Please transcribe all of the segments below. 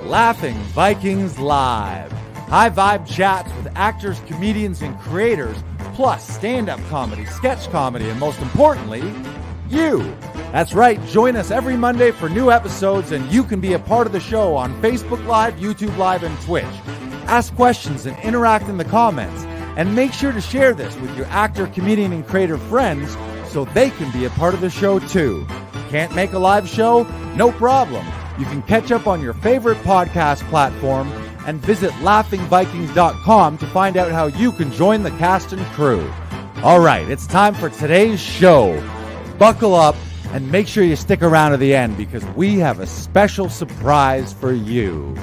Laughing Vikings Live. High vibe chats with actors, comedians, and creators, plus stand-up comedy, sketch comedy, and most importantly, you. That's right, join us every Monday for new episodes, and you can be a part of the show on Facebook Live, YouTube Live, and Twitch. Ask questions and interact in the comments, and make sure to share this with your actor, comedian, and creator friends so they can be a part of the show too. Can't make a live show? No problem. You can catch up on your favorite podcast platform and visit laughingvikings.com to find out how you can join the cast and crew. All right, it's time for today's show. Buckle up and make sure you stick around to the end because we have a special surprise for you.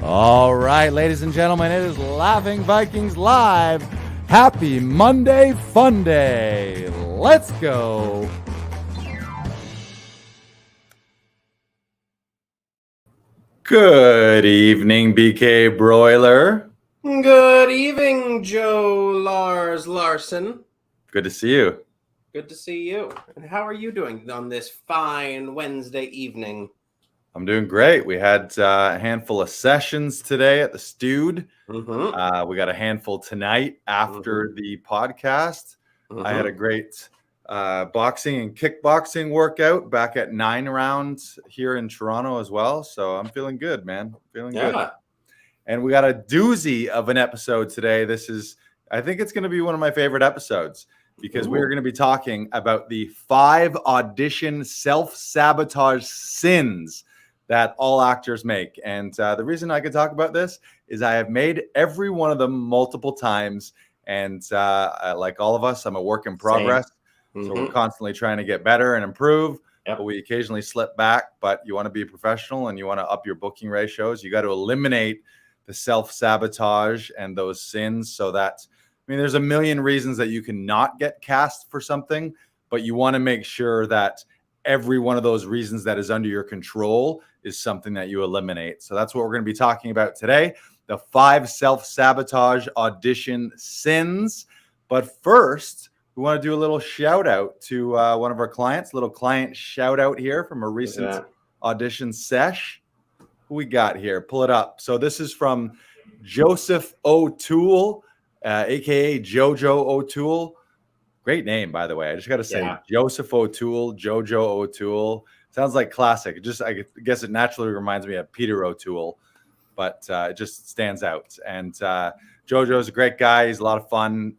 All right, ladies and gentlemen, it is Laughing Vikings Live. Happy Monday Fun Day. Let's go. Good evening, BK Broiler. Good evening, Joe Lars Larson. Good to see you. Good to see you. And how are you doing on this fine Wednesday evening? I'm doing great. We had a handful of sessions today at the Stewed. We got a handful tonight after the podcast. I had a great boxing and kickboxing workout back at 9 rounds here in Toronto as well. So I'm feeling good, man. Feeling good. And we got a doozy of an episode today. I think it's going to be one of my favorite episodes because we're going to be talking about the 5 audition self-sabotage sins that all actors make. And the reason I could talk about this is I have made every one of them multiple times. And like all of us, I'm a work in progress. So we're constantly trying to get better and improve. But we occasionally slip back. But you want to be professional and you want to up your booking ratios. You got to eliminate the self-sabotage and those sins so that, there's a million reasons that you can not get cast for something, but you want to make sure that every one of those reasons that is under your control is something that you eliminate. So that's what we're going to be talking about today. The 5 self-sabotage audition sins. But first, we want to do a little shout out to one of our clients, a little client shout out here from a recent audition sesh. Who we got here? Pull it up. So this is from Joseph O'Toole, aka Jojo O'Toole. Great name, by the way. I just got to say, Joseph O'Toole, Jojo O'Toole. Sounds like classic. I guess it naturally reminds me of Peter O'Toole, but it just stands out. And Jojo's a great guy. He's a lot of fun.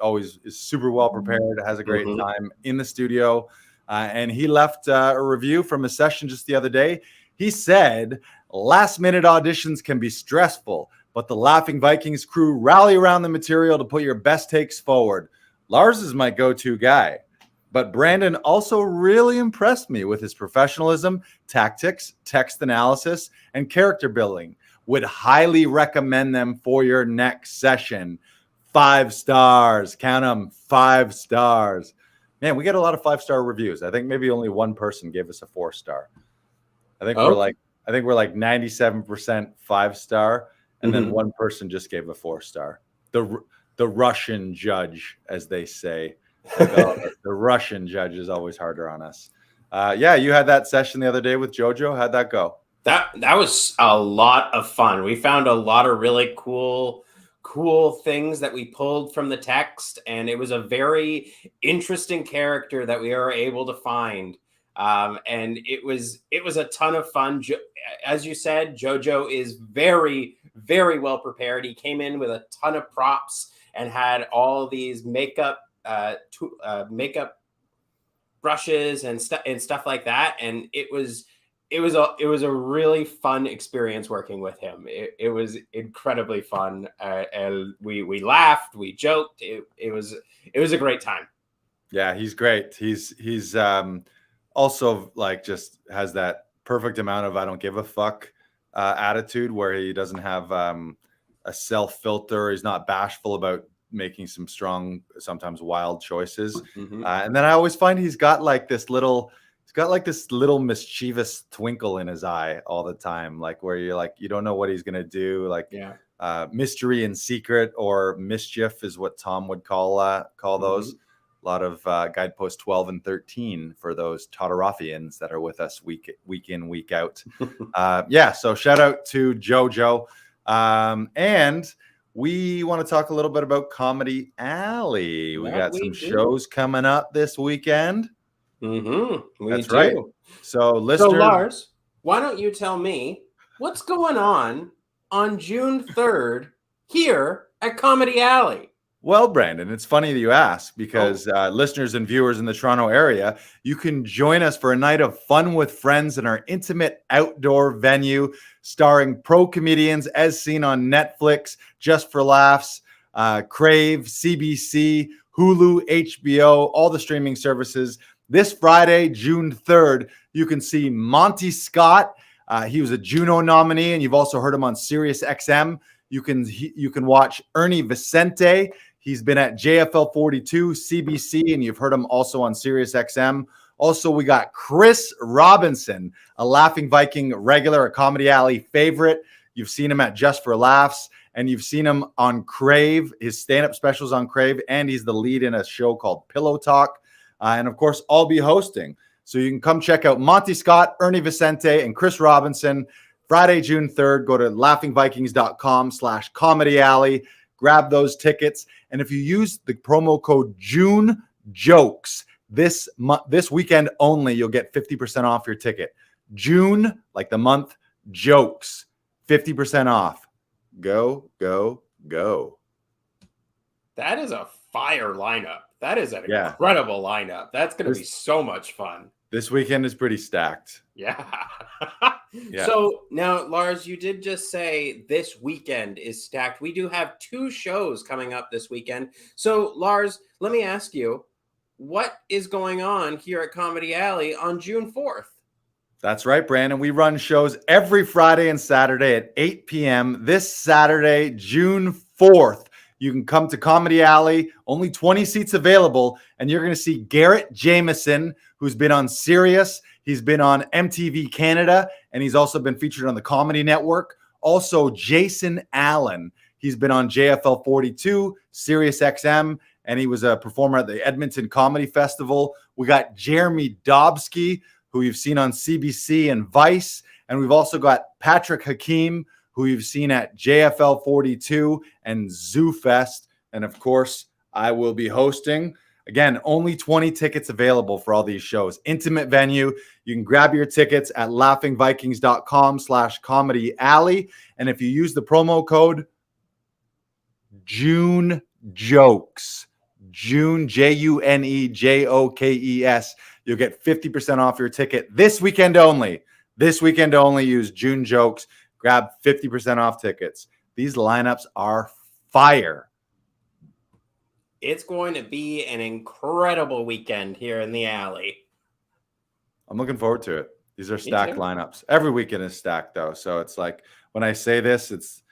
Always is super well prepared. Has a great time in the studio. And he left a review from a session just the other day. He said, last-minute auditions can be stressful, but the Laughing Vikings crew rally around the material to put your best takes forward. Lars is my go-to guy, but Brandon also really impressed me with his professionalism, tactics, text analysis, and character building. Would highly recommend them for your next session. 5 stars. Count them, 5 stars. Man, we get a lot of 5-star reviews. I think maybe only one person gave us a 4-star. I think we're like 97% 5-star, and then one person just gave a 4-star. The Russian judge, as they say. The Russian judge is always harder on us. You had that session the other day with Jojo. How'd that go? That was a lot of fun. We found a lot of really cool things that we pulled from the text, and it was a very interesting character that we were able to find. And it was a ton of fun. As you said, Jojo is very, very well prepared. He came in with a ton of props and had all these makeup brushes and stuff like that. And it was a really fun experience working with him. It was incredibly fun, and we laughed, we joked. It was a great time. Yeah, he's great. He's also like just has that perfect amount of I don't give a fuck attitude where he doesn't have a self filter. He's not bashful about making some strong, sometimes wild choices. And then I always find he's got like this little mischievous twinkle in his eye all the time, like where you're like, you don't know what he's going to do. Like mystery and secret, or mischief is what Tom would call those. lot of guideposts 12 and 13 for those Todorofians that are with us week in, week out. So shout out to JoJo. And we want to talk a little bit about Comedy Alley. We got some shows coming up this weekend. That's right. So listeners, Lars, why don't you tell me what's going on June 3rd here at Comedy Alley? Well, Brandon, it's funny that you ask because listeners and viewers in the Toronto area, you can join us for a night of fun with friends in our intimate outdoor venue starring pro comedians as seen on Netflix, Just for Laughs, Crave, CBC, Hulu, HBO, all the streaming services. This Friday, June 3rd, you can see Monty Scott. He was a Juno nominee, and you've also heard him on Sirius XM. You can watch Ernie Vicente. He's been at JFL 42, CBC, and you've heard him also on Sirius XM. Also, we got Chris Robinson, a Laughing Viking regular, a Comedy Alley favorite. You've seen him at Just for Laughs, and you've seen him on Crave, his stand-up specials on Crave, and he's the lead in a show called Pillow Talk. And of course, I'll be hosting. So you can come check out Monty Scott, Ernie Vicente, and Chris Robinson. Friday, June 3rd, go to laughingvikings.com/Comedy Alley. Grab those tickets. And if you use the promo code JUNEJOKES this weekend only, you'll get 50% off your ticket. June, like the month, jokes, 50% off. Go, go, go. That is a fire lineup. That is an incredible lineup. That's going to be so much fun. This weekend is pretty stacked. Yeah. So now, Lars, you did just say this weekend is stacked. We do have 2 shows coming up this weekend. So, Lars, let me ask you, what is going on here at Comedy Alley on June 4th? That's right, Brandon. We run shows every Friday and Saturday at 8 p.m. This Saturday, June 4th, you can come to Comedy Alley. Only 20 seats available, and you're going to see Garrett Jameson, who's been on Sirius. He's been on MTV Canada, and he's also been featured on the Comedy Network. Also, Jason Allen. He's been on JFL 42, Sirius XM, and he was a performer at the Edmonton Comedy Festival. We got Jeremy Dobsky, who you've seen on CBC and Vice. And we've also got Patrick Hakeem, who you've seen at JFL 42 and Zoo Fest. And of course, I will be hosting. Again, only 20 tickets available for all these shows. Intimate venue. You can grab your tickets at laughingvikings.com/Comedy Alley. And if you use the promo code JUNEJOKES, June, JUNEJOKES, you'll get 50% off your ticket this weekend only. This weekend only. Use JUNEJOKES. Grab 50% off tickets. These lineups are fire. It's going to be an incredible weekend here in the alley. I'm looking forward to it. These are stacked lineups. Every weekend is stacked, though. So it's like when I say this, it's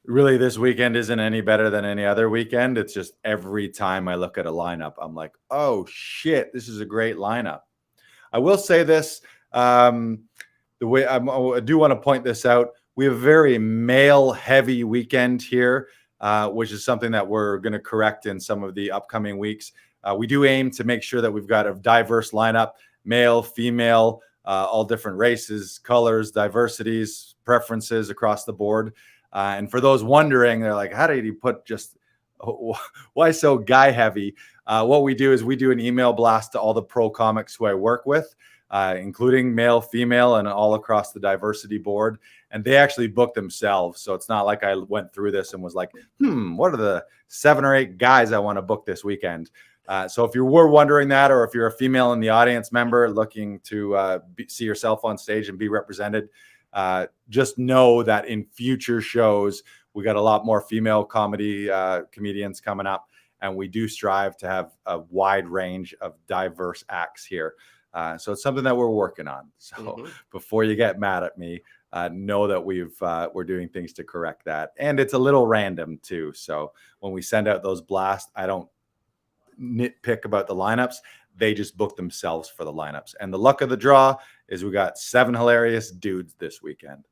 really this weekend isn't any better than any other weekend. It's just every time I look at a lineup, I'm like, oh, shit, this is a great lineup. I will say this. The way I do want to point this out. We have a very male-heavy weekend here, which is something that we're going to correct in some of the upcoming weeks. We do aim to make sure that we've got a diverse lineup, male, female, all different races, colors, diversities, preferences across the board. And for those wondering, they're like, how did he put just, why so guy-heavy? What we do is we do an email blast to all the pro comics who I work with, including male, female, and all across the diversity board. And they actually book themselves. So it's not like I went through this and was like, what are the 7 or 8 guys I want to book this weekend? So if you were wondering that, or if you're a female in the audience member looking to see yourself on stage and be represented, just know that in future shows, we got a lot more female comedians coming up. And we do strive to have a wide range of diverse acts here. So it's something that we're working on. So before you get mad at me, know that we're doing things to correct that. And it's a little random too. So when we send out those blasts, I don't nitpick about the lineups. They just book themselves for the lineups. And the luck of the draw is we got 7 hilarious dudes this weekend.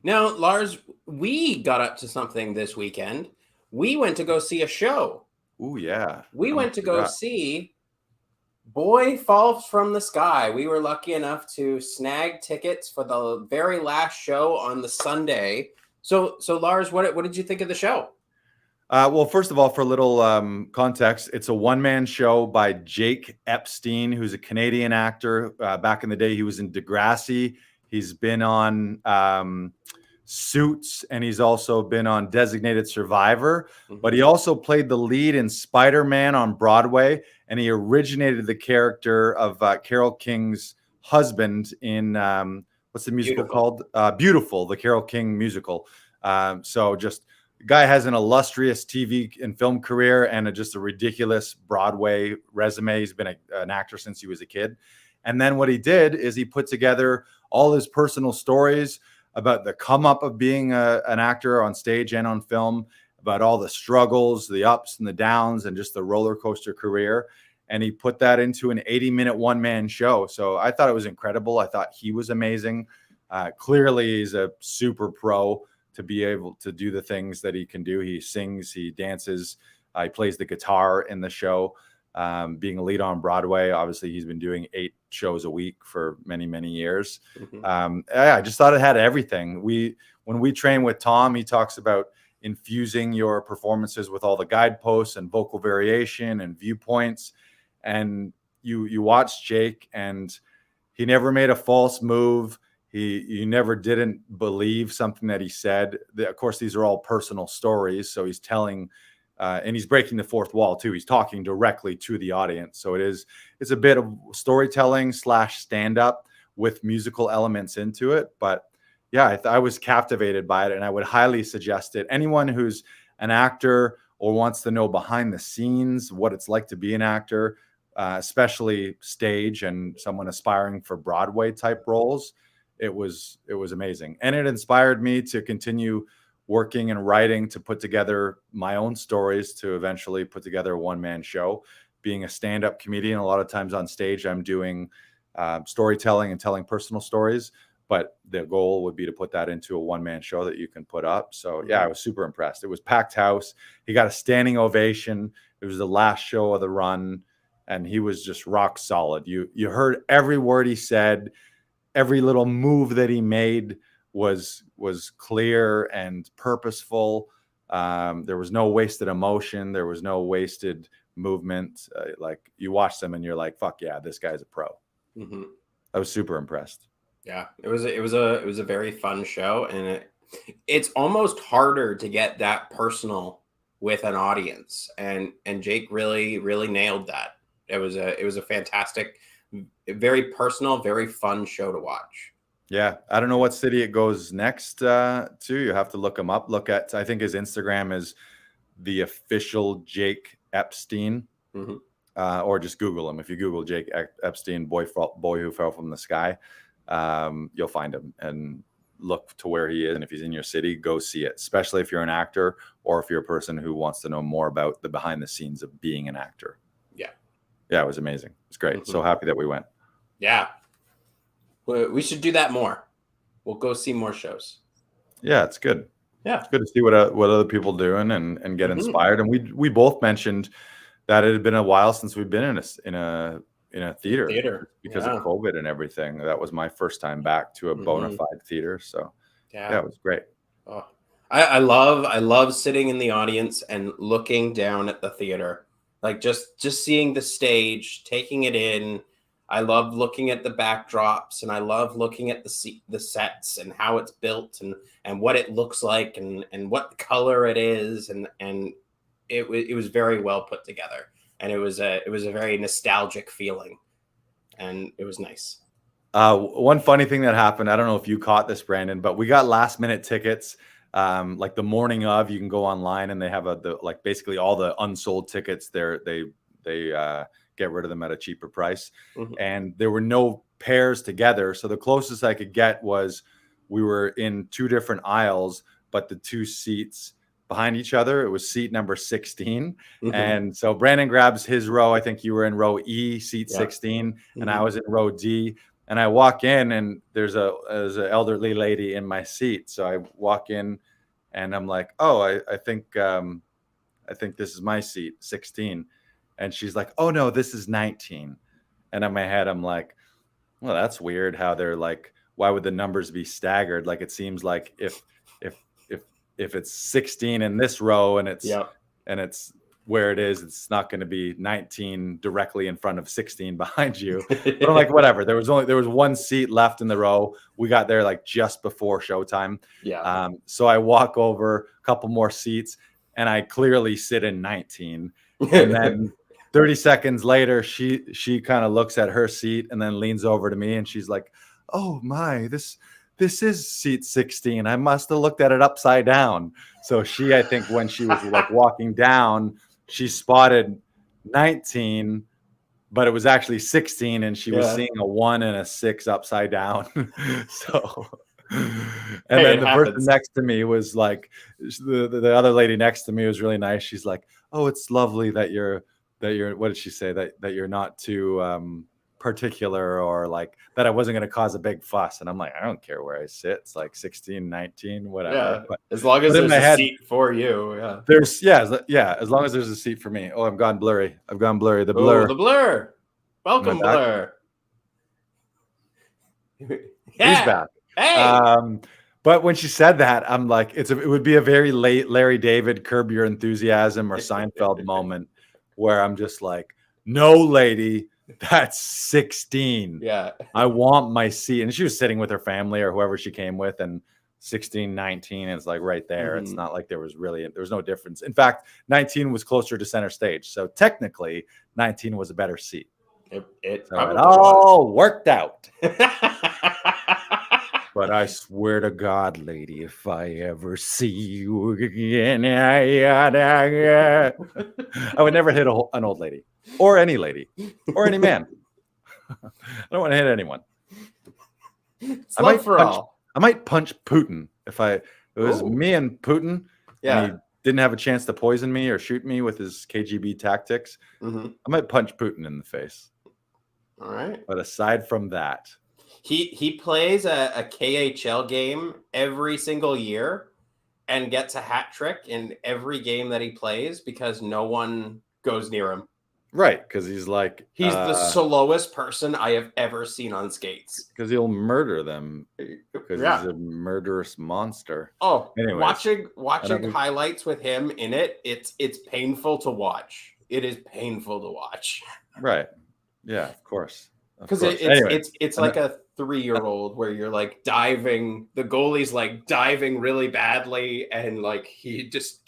Now, Lars, we got up to something this weekend. We went to go see a show. Ooh, yeah. We I went must to do go that. see Boy Falls from the Sky. We were lucky enough to snag tickets for the very last show on the Sunday. So Lars, what did you think of the show? Well, first of all, for a little context, it's a one-man show by Jake Epstein, who's a Canadian actor. Back in the day, he was in Degrassi. He's been on Suits, and he's also been on Designated Survivor. But he also played the lead in Spider-Man on Broadway, and he originated the character of Carole King's husband in what's the musical called? Beautiful, the Carole King musical. So just the guy has an illustrious TV and film career and just a ridiculous Broadway resume. He's been an actor since he was a kid. And then what he did is he put together all his personal stories about the come up of being an actor on stage and on film, about all the struggles, the ups and the downs, and just the roller coaster career. And he put that into an 80-minute one-man show. So I thought it was incredible. I thought he was amazing. Clearly, he's a super pro to be able to do the things that he can do. He sings, he dances, he plays the guitar in the show. Being a lead on Broadway, obviously he's been doing 8 shows a week for many, many years. I just thought it had everything. When we train with Tom, he talks about infusing your performances with all the guideposts and vocal variation and viewpoints. And you watch Jake, and he never made a false move. You never didn't believe something that he said. Of course, these are all personal stories. So he's telling, and he's breaking the fourth wall too. He's talking directly to the audience. So it's a bit of storytelling / stand-up with musical elements into it. But yeah, I was captivated by it, and I would highly suggest it. Anyone who's an actor or wants to know behind the scenes, what it's like to be an actor, especially stage, and someone aspiring for Broadway type roles, it was amazing. And it inspired me to continue working and writing, to put together my own stories, to eventually put together a one-man show. Being a stand-up comedian, a lot of times on stage, I'm doing storytelling and telling personal stories, but the goal would be to put that into a one-man show that you can put up. So yeah, I was super impressed. It was packed house. He got a standing ovation. It was the last show of the run, and he was just rock solid. You heard every word he said. Every little move that he made was clear and purposeful. There was no wasted emotion. There was no wasted movement. Like, you watch them and you're like, fuck yeah, this guy's a pro. I was super impressed. Yeah, it was a very fun show, and it's almost harder to get that personal with an audience, and Jake really nailed that. It was a fantastic, very personal, very fun show to watch. Yeah, I don't know what city it goes next to. You have to look him up. I think his Instagram is the official Jake Epstein, or just Google him. If you Google Jake Epstein, boy who fell from the sky, you'll find him and look to where he is. And if he's in your city, go see it, especially if you're an actor or if you're a person who wants to know more about the behind the scenes of being an actor. Yeah, it was amazing. It's great. So happy that we went. Yeah. We should do that more. We'll go see more shows. Yeah, it's good. Yeah. It's good to see what other people are doing and get inspired. And we both mentioned that it had been a while since we've been in a theater because of COVID and everything. That was my first time back to a bona fide theater. So yeah, it was great. Oh, I love sitting in the audience and looking down at the theater. Like just seeing the stage, taking it in. I love looking at the backdrops, and I love looking at the sets and how it's built and what it looks like and what color it is, and it was very well put together, and it was a very nostalgic feeling, and it was nice. One funny thing that happened, I don't know if you caught this, Brandon, but we got last minute tickets. Like the morning of, you can go online and they have basically all the unsold tickets there. They get rid of them at a cheaper price. And there were no pairs together. So the closest I could get was we were in 2 different aisles, but the 2 seats behind each other, it was seat number 16. And so Brandon grabs his row. I think you were in row E, seat 16, and I was in row D. And I walk in, and there's an elderly lady in my seat. So I walk in, and I'm like, oh, I think I think this is my seat, 16. And she's like, oh no, this is 19. And in my head, I'm like, well, that's weird how they're like, why would the numbers be staggered? Like, it seems like if it's 16 in this row and it's where it is, it's not going to be 19 directly in front of 16 behind you. But I'm like, whatever. There was one seat left in the row. We got there like just before showtime. Yeah. So I walk over a couple more seats and I clearly sit in 19. And then 30 seconds later, she kind of looks at her seat and then leans over to me and she's like, oh my, this is seat 16. I must have looked at it upside down. So she, I think when she was like walking down, she spotted 19, but it was actually 16, and she was seeing a 1 and a 6 upside down. So, and then the person next to me was like, the other lady next to me was really nice. She's like, oh, it's lovely that you're, what did she say? That you're not too particular, or like that I wasn't going to cause a big fuss. And I'm like, I don't care where I sit. It's like 16, 19, whatever. Yeah, but as long as there's a seat for you. Yeah. There's as long as there's a seat for me. Oh, I've gone blurry. The blur. Oh, the blur. Welcome, Blur. Yeah. He's back. Hey. But when she said that, I'm like, it would be a very late Larry David, Curb Your Enthusiasm, or Seinfeld moment where I'm just like, no, lady, that's 16. Yeah. I want my seat. And she was sitting with her family or whoever she came with, and 16, 19 is like right there. It's not like there was no difference. In fact, 19 was closer to center stage. So technically 19 was a better seat. It all worked out. But I swear to God, lady, if I ever see you again, I would never hit an old lady or any man. I don't want to hit anyone. It's love for all. I might punch Putin if it was me and Putin. Yeah. And he didn't have a chance to poison me or shoot me with his KGB tactics. I might punch Putin in the face. All right. But aside from that, he plays a KHL game every single year and gets a hat trick in every game that he plays because no one goes near him. Right, because he's the slowest person I have ever seen on skates. Because he'll murder them. Because he's a murderous monster. Oh, anyways, watching highlights with him in it, it's painful to watch. It is painful to watch. Right. Yeah, of course. Because it's like a 3-year-old where you're like diving. The goalie's like diving really badly, and like it's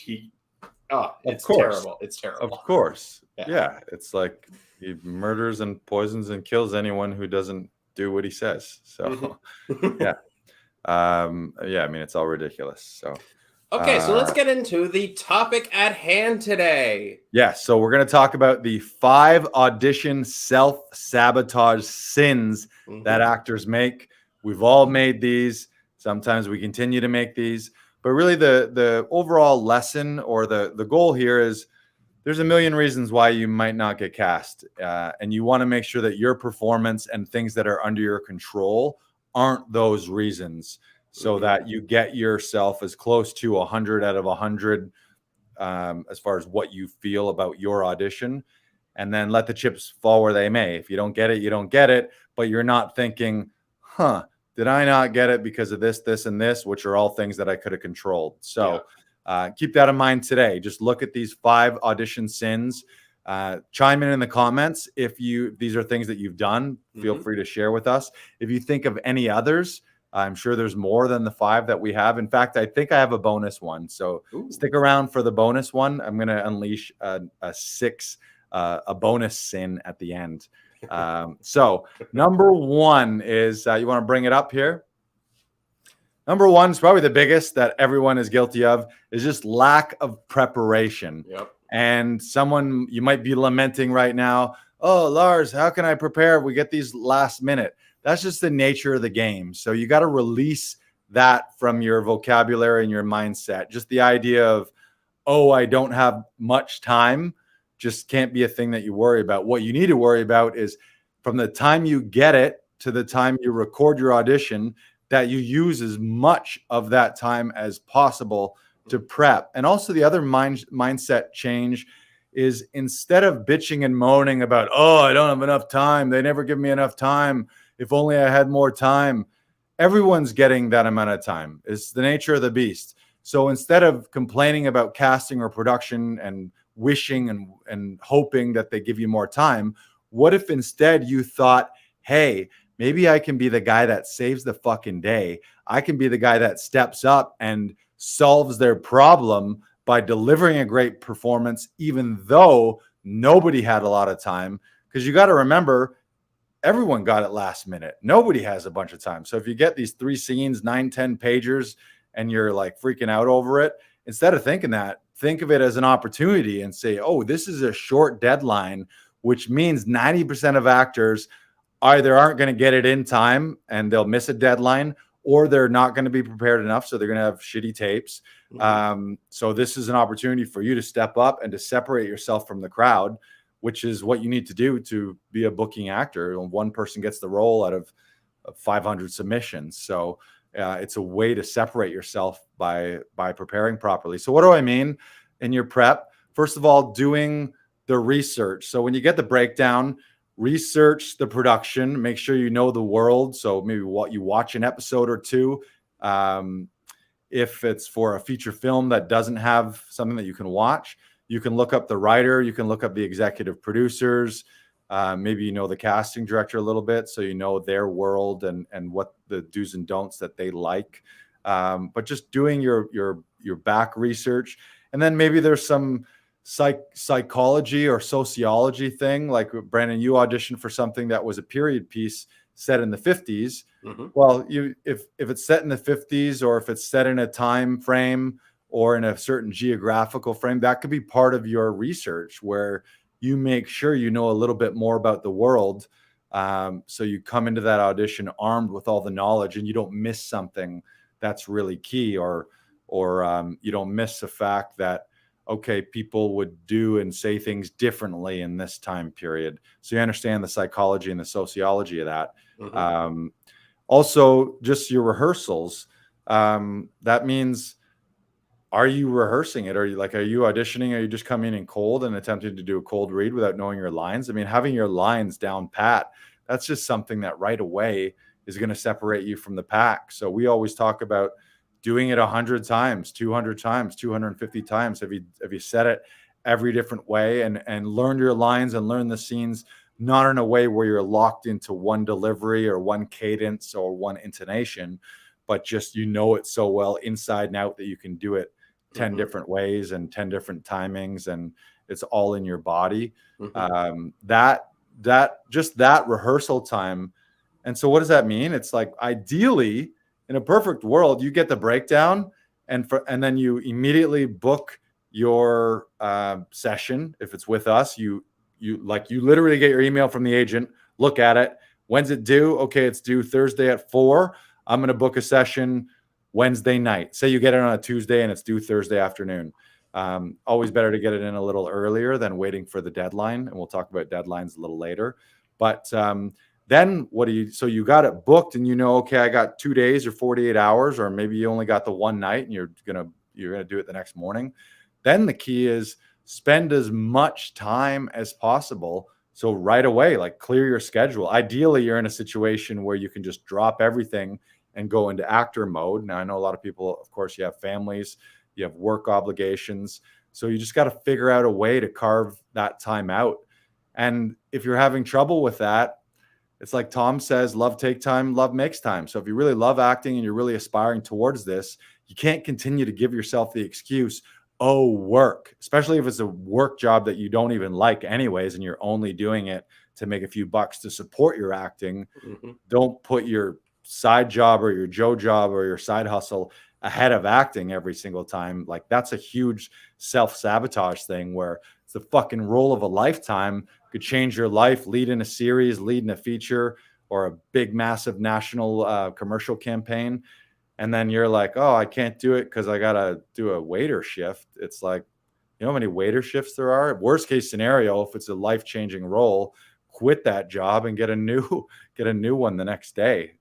terrible. It's terrible. Of course. Yeah. It's like he murders and poisons and kills anyone who doesn't do what he says. So yeah. I mean, it's all ridiculous. So okay, so let's get into the topic at hand today. Yeah, so we're going to talk about the 5 audition self-sabotage sins that actors make. We've all made these. Sometimes we continue to make these. But really the overall lesson or the goal here is there's a million reasons why you might not get cast. And you want to make sure that your performance and things that are under your control aren't those reasons, so that you get yourself as close to 100 out of 100 as far as what you feel about your audition, and then let the chips fall where they may. If you don't get it, you don't get it, but you're not thinking, did I not get it because of this, this, and this, which are all things that I could have controlled. So keep that in mind today. Just look at these 5 audition sins. Chime in the comments if these are things that you've done. Feel free to share with us. If you think of any others, I'm sure there's more than the 5 that we have. In fact, I think I have a bonus one. So stick around for the bonus one. I'm going to unleash a bonus sin at the end. So number 1 is, you want to bring it up here? Number 1 is probably the biggest that everyone is guilty of, is just lack of preparation. Yep. And someone, you might be lamenting right now, oh, Lars, how can I prepare? We get these last minute. That's just the nature of the game. So you got to release that from your vocabulary and your mindset. Just the idea of, oh, I don't have much time, just can't be a thing that you worry about. What you need to worry about is from the time you get it to the time you record your audition, that you use as much of that time as possible to prep. And also the other mindset change is, instead of bitching and moaning about, oh, I don't have enough time, they never give me enough time, if only I had more time. Everyone's getting that amount of time. It's the nature of the beast. So instead of complaining about casting or production and wishing and hoping that they give you more time, what if instead you thought, hey, maybe I can be the guy that saves the fucking day. I can be the guy that steps up and solves their problem by delivering a great performance, even though nobody had a lot of time. Because you got to remember, everyone got it last minute. Nobody has a bunch of time. So if you get these 3 scenes, 9-10 pagers, and you're like freaking out over it, instead of thinking that, think of it as an opportunity and say, oh, this is a short deadline, which means 90% of actors either aren't going to get it in time and they'll miss a deadline, or they're not going to be prepared enough, so they're going to have shitty tapes. So this is an opportunity for you to step up and to separate yourself from the crowd, which is what you need to do to be a booking actor. One person gets the role out of 500 submissions. So it's a way to separate yourself by preparing properly. So what do I mean in your prep? First of all, doing the research. So when you get the breakdown, research the production, make sure you know the world. So maybe what you watch an episode or two. If it's for a feature film that doesn't have something that you can watch, you can look up the writer, you can look up the executive producers. Maybe you know the casting director a little bit, so you know their world and what the do's and don'ts that they like. But just doing your back research, and then maybe there's some psychology or sociology thing. Like Brandon, you auditioned for something that was a period piece set in the 50s. Well, if it's set in the 50s, or if it's set in a time frame or in a certain geographical frame, that could be part of your research, where you make sure you know a little bit more about the world. So you come into that audition armed with all the knowledge, and you don't miss something that's really key, or you don't miss the fact that, okay, people would do and say things differently in this time period. So you understand the psychology and the sociology of that. Also, just your rehearsals. That means, are you rehearsing it? Are you auditioning? Are you just coming in cold and attempting to do a cold read without knowing your lines? I mean, having your lines down pat, that's just something that right away is going to separate you from the pack. So we always talk about doing it 100 times, 200 times, 250 times. Have you said it every different way and learned your lines and learn the scenes, not in a way where you're locked into one delivery or one cadence or one intonation, but just, you know it so well inside and out that you can do it 10 different ways and 10 different timings, and it's all in your body. That rehearsal time. And so what does that mean? It's like, ideally, in a perfect world, you get the breakdown and then you immediately book your session. If it's with us, you literally get your email from the agent, look at it. When's it due? Okay, it's due Thursday at 4. I'm going to book a session Wednesday night. Say you get it on a Tuesday and it's due Thursday afternoon. Always better to get it in a little earlier than waiting for the deadline. And we'll talk about deadlines a little later. But then so you got it booked, and you know, okay, I got 2 days or 48 hours, or maybe you only got the one night and you're going to do it the next morning. Then the key is spend as much time as possible. So right away, like, clear your schedule. Ideally, you're in a situation where you can just drop everything and go into actor mode. Now, I know a lot of people, of course, you have families, you have work obligations. So you just got to figure out a way to carve that time out. And if you're having trouble with that, it's like Tom says, love takes time, love makes time. So if you really love acting and you're really aspiring towards this, you can't continue to give yourself the excuse, oh, work, especially if it's a work job that you don't even like anyways, and you're only doing it to make a few bucks to support your acting. Don't put your side job or your Joe job or your side hustle ahead of acting every single time. Like, that's a huge self-sabotage thing, where it's the fucking role of a lifetime, could change your life, lead in a series, lead in a feature, or a big, massive national commercial campaign. And then you're like, oh, I can't do it because I got to do a waiter shift. It's like, you know how many waiter shifts there are? Worst case scenario, if it's a life-changing role, quit that job and get a new one the next day.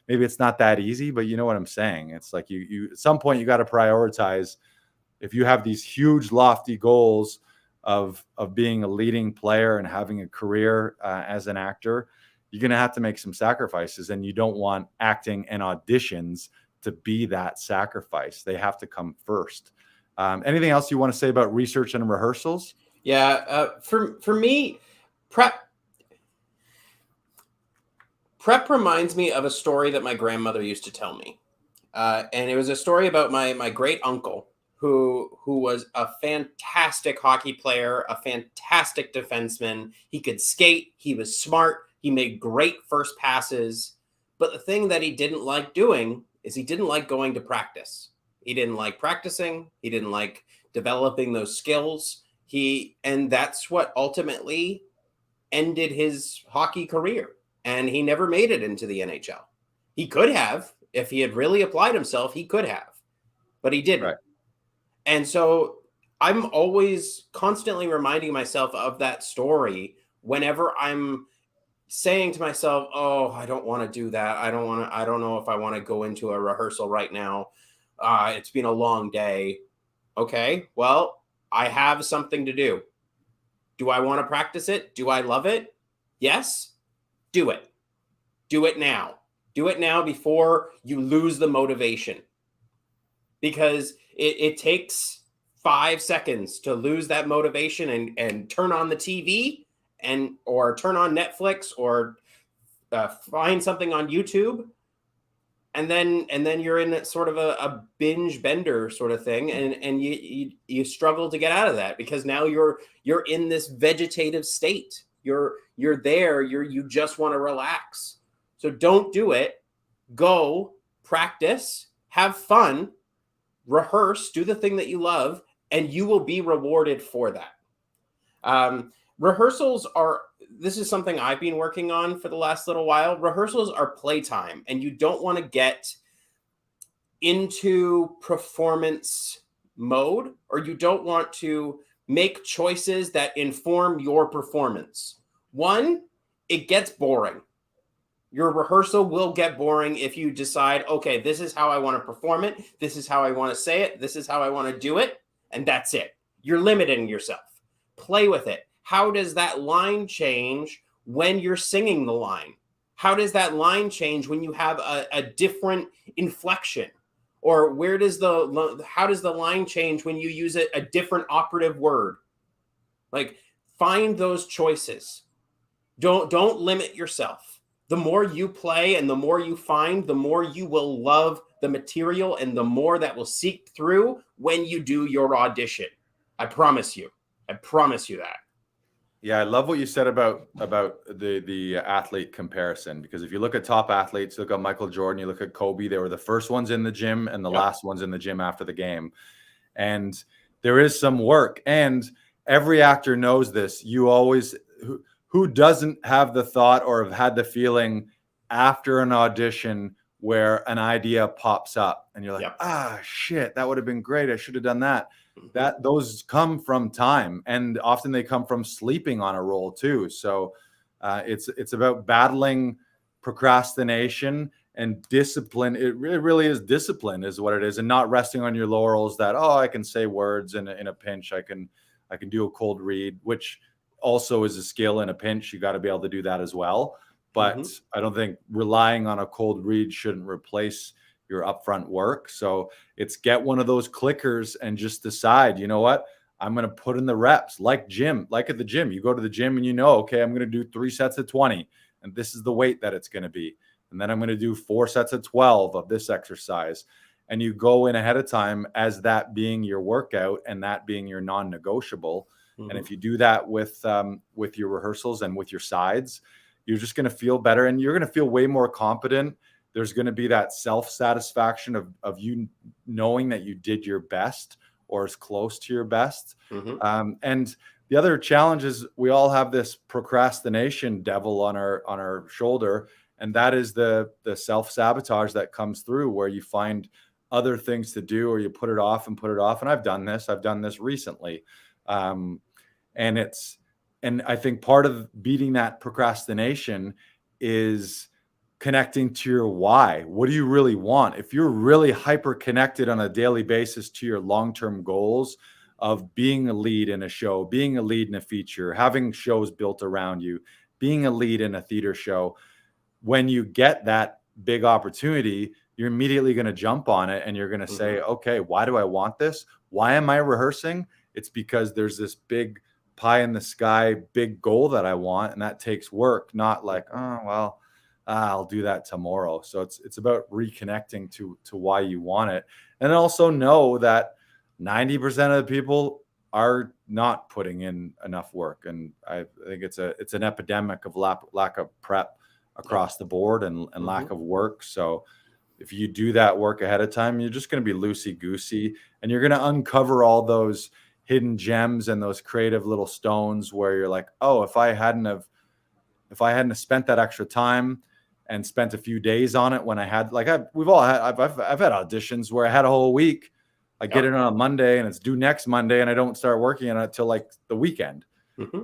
Maybe it's not that easy, but you know what I'm saying? It's like you at some point you got to prioritize. If you have these huge lofty goals of being a leading player and having a career as an actor, you're going to have to make some sacrifices, and you don't want acting and auditions to be that sacrifice. They have to come first. Anything else you want to say about research and rehearsals? Yeah, for me, prep reminds me of a story that my grandmother used to tell me, and it was a story about my great uncle who was a fantastic hockey player, a fantastic defenseman. He could skate. He was smart. He made great first passes. But the thing that he didn't like doing is he didn't like going to practice. He didn't like practicing. He didn't like developing those skills. And that's what ultimately ended his hockey career. And he never made it into the NHL. He could have, if he had really applied himself, he could have, but he didn't. Right. And so I'm always constantly reminding myself of that story whenever I'm saying to myself, oh, I don't want to do that. I don't know if I want to go into a rehearsal right now. It's been a long day. Okay, well, I have something to do. Do I want to practice it? Do I love it? Yes. Do it. Do it now. Do it now before you lose the motivation. Because it takes 5 seconds to lose that motivation and turn on the TV or turn on Netflix or find something on YouTube. And then you're in sort of a binge bender sort of thing. And you struggle to get out of that because now you're in this vegetative state. You're there. You just want to relax. So don't do it. Go practice, have fun, rehearse, do the thing that you love, and you will be rewarded for that. Rehearsals this is something I've been working on for the last little while. Rehearsals are playtime, and you don't want to get into performance mode, or you don't want to make choices that inform your performance. One, it gets boring. Your rehearsal will get boring if you decide, okay, this is how I want to perform it. This is how I want to say it. This is how I want to do it. And that's it. You're limiting yourself. Play with it. How does that line change when you're singing the line? How does that line change when you have a different inflection? Or how does the line change when you use a different operative word? Like, find those choices. Don't limit yourself. The more you play and the more you find, the more you will love the material and the more that will seep through when you do your audition. I promise you. I promise you that. Yeah, I love what you said about the athlete comparison, because if you look at top athletes, look at Michael Jordan, you look at Kobe, they were the first ones in the gym and the last ones in the gym after the game. And there is some work, and every actor knows this. You always who doesn't have the thought or have had the feeling after an audition where an idea pops up and you're like, shit, that would have been great. I should have done that. Those come from time, and often they come from sleeping on a role too. So it's about battling procrastination and discipline. It really is discipline is what it is, and not resting on your laurels that, I can say words in a pinch. I can do a cold read, which also is a skill in a pinch. You got to be able to do that as well. But I don't think relying on a cold read shouldn't replace your upfront work. So it's get one of those clickers and just decide, you know what, I'm going to put in the reps like at the gym. You go to the gym and okay, I'm going to do 3 sets of 20 and this is the weight that it's going to be. And then I'm going to do 4 sets of 12 of this exercise. And you go in ahead of time as that being your workout and that being your non-negotiable. And if you do that with your rehearsals and with your sides, you're just going to feel better and you're going to feel way more competent. There's going to be that self-satisfaction of you knowing that you did your best or as close to your best. And the other challenge is we all have this procrastination devil on our shoulder. And that is the self-sabotage that comes through where you find other things to do or you put it off. And I've done this recently. And And I think part of beating that procrastination is connecting to your why. What do you really want? If you're really hyper connected on a daily basis to your long-term goals of being a lead in a show, being a lead in a feature, having shows built around you, being a lead in a theater show, when you get that big opportunity, you're immediately going to jump on it and you're going to say, okay, why do I want this? Why am I rehearsing? It's because there's this big pie in the sky, big goal that I want. And that takes work, not like, oh, well, I'll do that tomorrow. So it's about reconnecting to why you want it. And also know that 90% of the people are not putting in enough work. And I think it's an epidemic of lack of prep across the board and lack of work. So if you do that work ahead of time, you're just going to be loosey-goosey, and you're going to uncover all those hidden gems and those creative little stones where you're like, oh, if I hadn't have spent that extra time and spent a few days on it when I had, like, I've had auditions where I had a whole week. I get it on a Monday and it's due next Monday, and I don't start working on it till like the weekend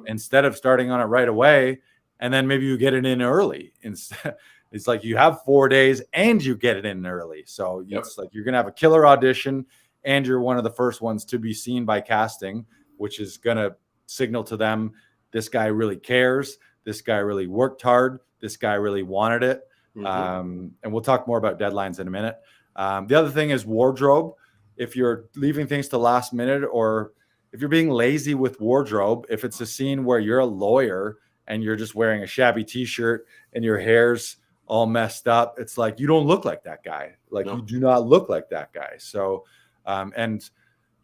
instead of starting on it right away. And then maybe you get it in early. Instead, it's like you have 4 days and you get it in early. So it's like you're going to have a killer audition and you're one of the first ones to be seen by casting, which is going to signal to them, this guy really cares. This guy really worked hard. This guy really wanted it. And we'll talk more about deadlines in a minute. The other thing is wardrobe. If you're leaving things to last minute, or if you're being lazy with wardrobe, if it's a scene where you're a lawyer and you're just wearing a shabby t-shirt and your hair's all messed up, it's like, you don't look like that guy. Like, you do not look like that guy. So,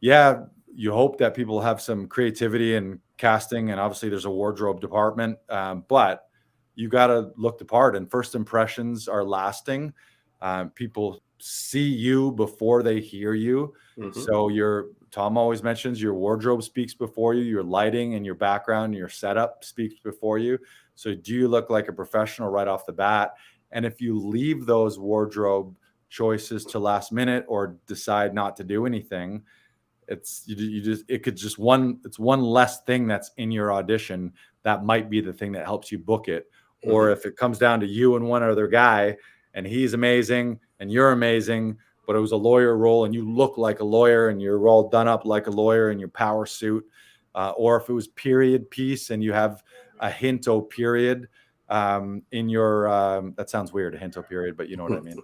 you hope that people have some creativity in casting, and obviously there's a wardrobe department, but you got to look the part, and first impressions are lasting. People see you before they hear you. So Tom always mentions your wardrobe speaks before you, your lighting and your background, your setup speaks before you. So do you look like a professional right off the bat? And if you leave those wardrobe choices to last minute or decide not to do anything, it's one less thing that's in your audition that might be the thing that helps you book it. Or if it comes down to you and one other guy and he's amazing and you're amazing, but it was a lawyer role and you look like a lawyer and you're all done up like a lawyer in your power suit, or if it was period piece and you have a hinto period in your that sounds weird, a hinto period, but you know what I mean.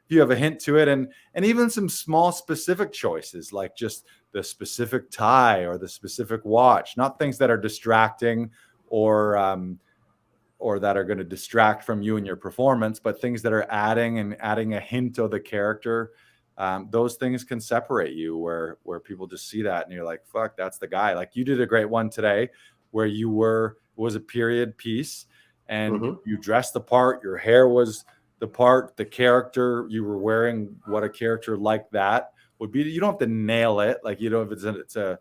You have a hint to it, and even some small specific choices, like just the specific tie or the specific watch, not things that are distracting or that are going to distract from you and your performance, but things that are adding a hint of the character. Those things can separate you where people just see that and you're like, fuck, that's the guy. Like, you did a great one today where was a period piece and you dressed the part, your hair was the part, the character, you were wearing what a character like that would be. You don't have to nail it. Like, you know, if it's a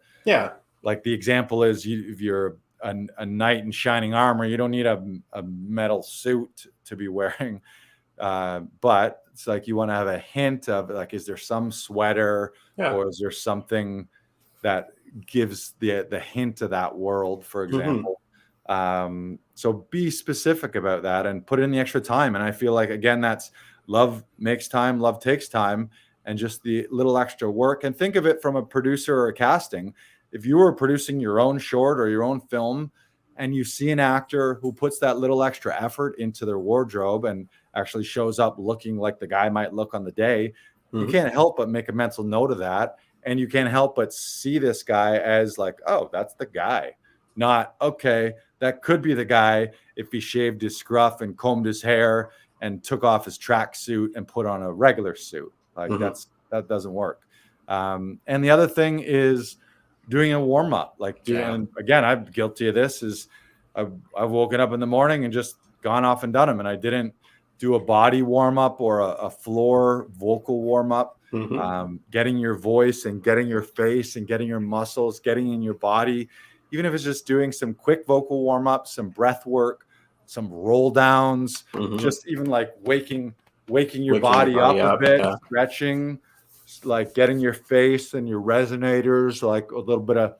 like the example is if you're a knight in shining armor, you don't need a metal suit to be wearing. But it's like you want to have a hint of, like, is there some sweater or is there something that gives the hint of that world, for example. So be specific about that and put in the extra time. And I feel like, again, that's love makes time, love takes time, and just the little extra work. And think of it from a producer or a casting. If you were producing your own short or your own film and you see an actor who puts that little extra effort into their wardrobe and actually shows up looking like the guy might look on the day, you can't help but make a mental note of that. And you can't help but see this guy as like, oh, that's the guy. Not, okay, that could be the guy if he shaved his scruff and combed his hair and took off his tracksuit and put on a regular suit. Like, that doesn't work. And the other thing is doing a warm up. Like, and again, I'm guilty of this. Is I've woken up in the morning and just gone off and done them, and I didn't do a body warm up or a floor vocal warm up. Getting your voice and getting your face and getting your muscles, getting in your body. Even if it's just doing some quick vocal warm up, some breath work, some roll downs, just even like waking your body up a bit, stretching, like getting your face and your resonators, like a little bit of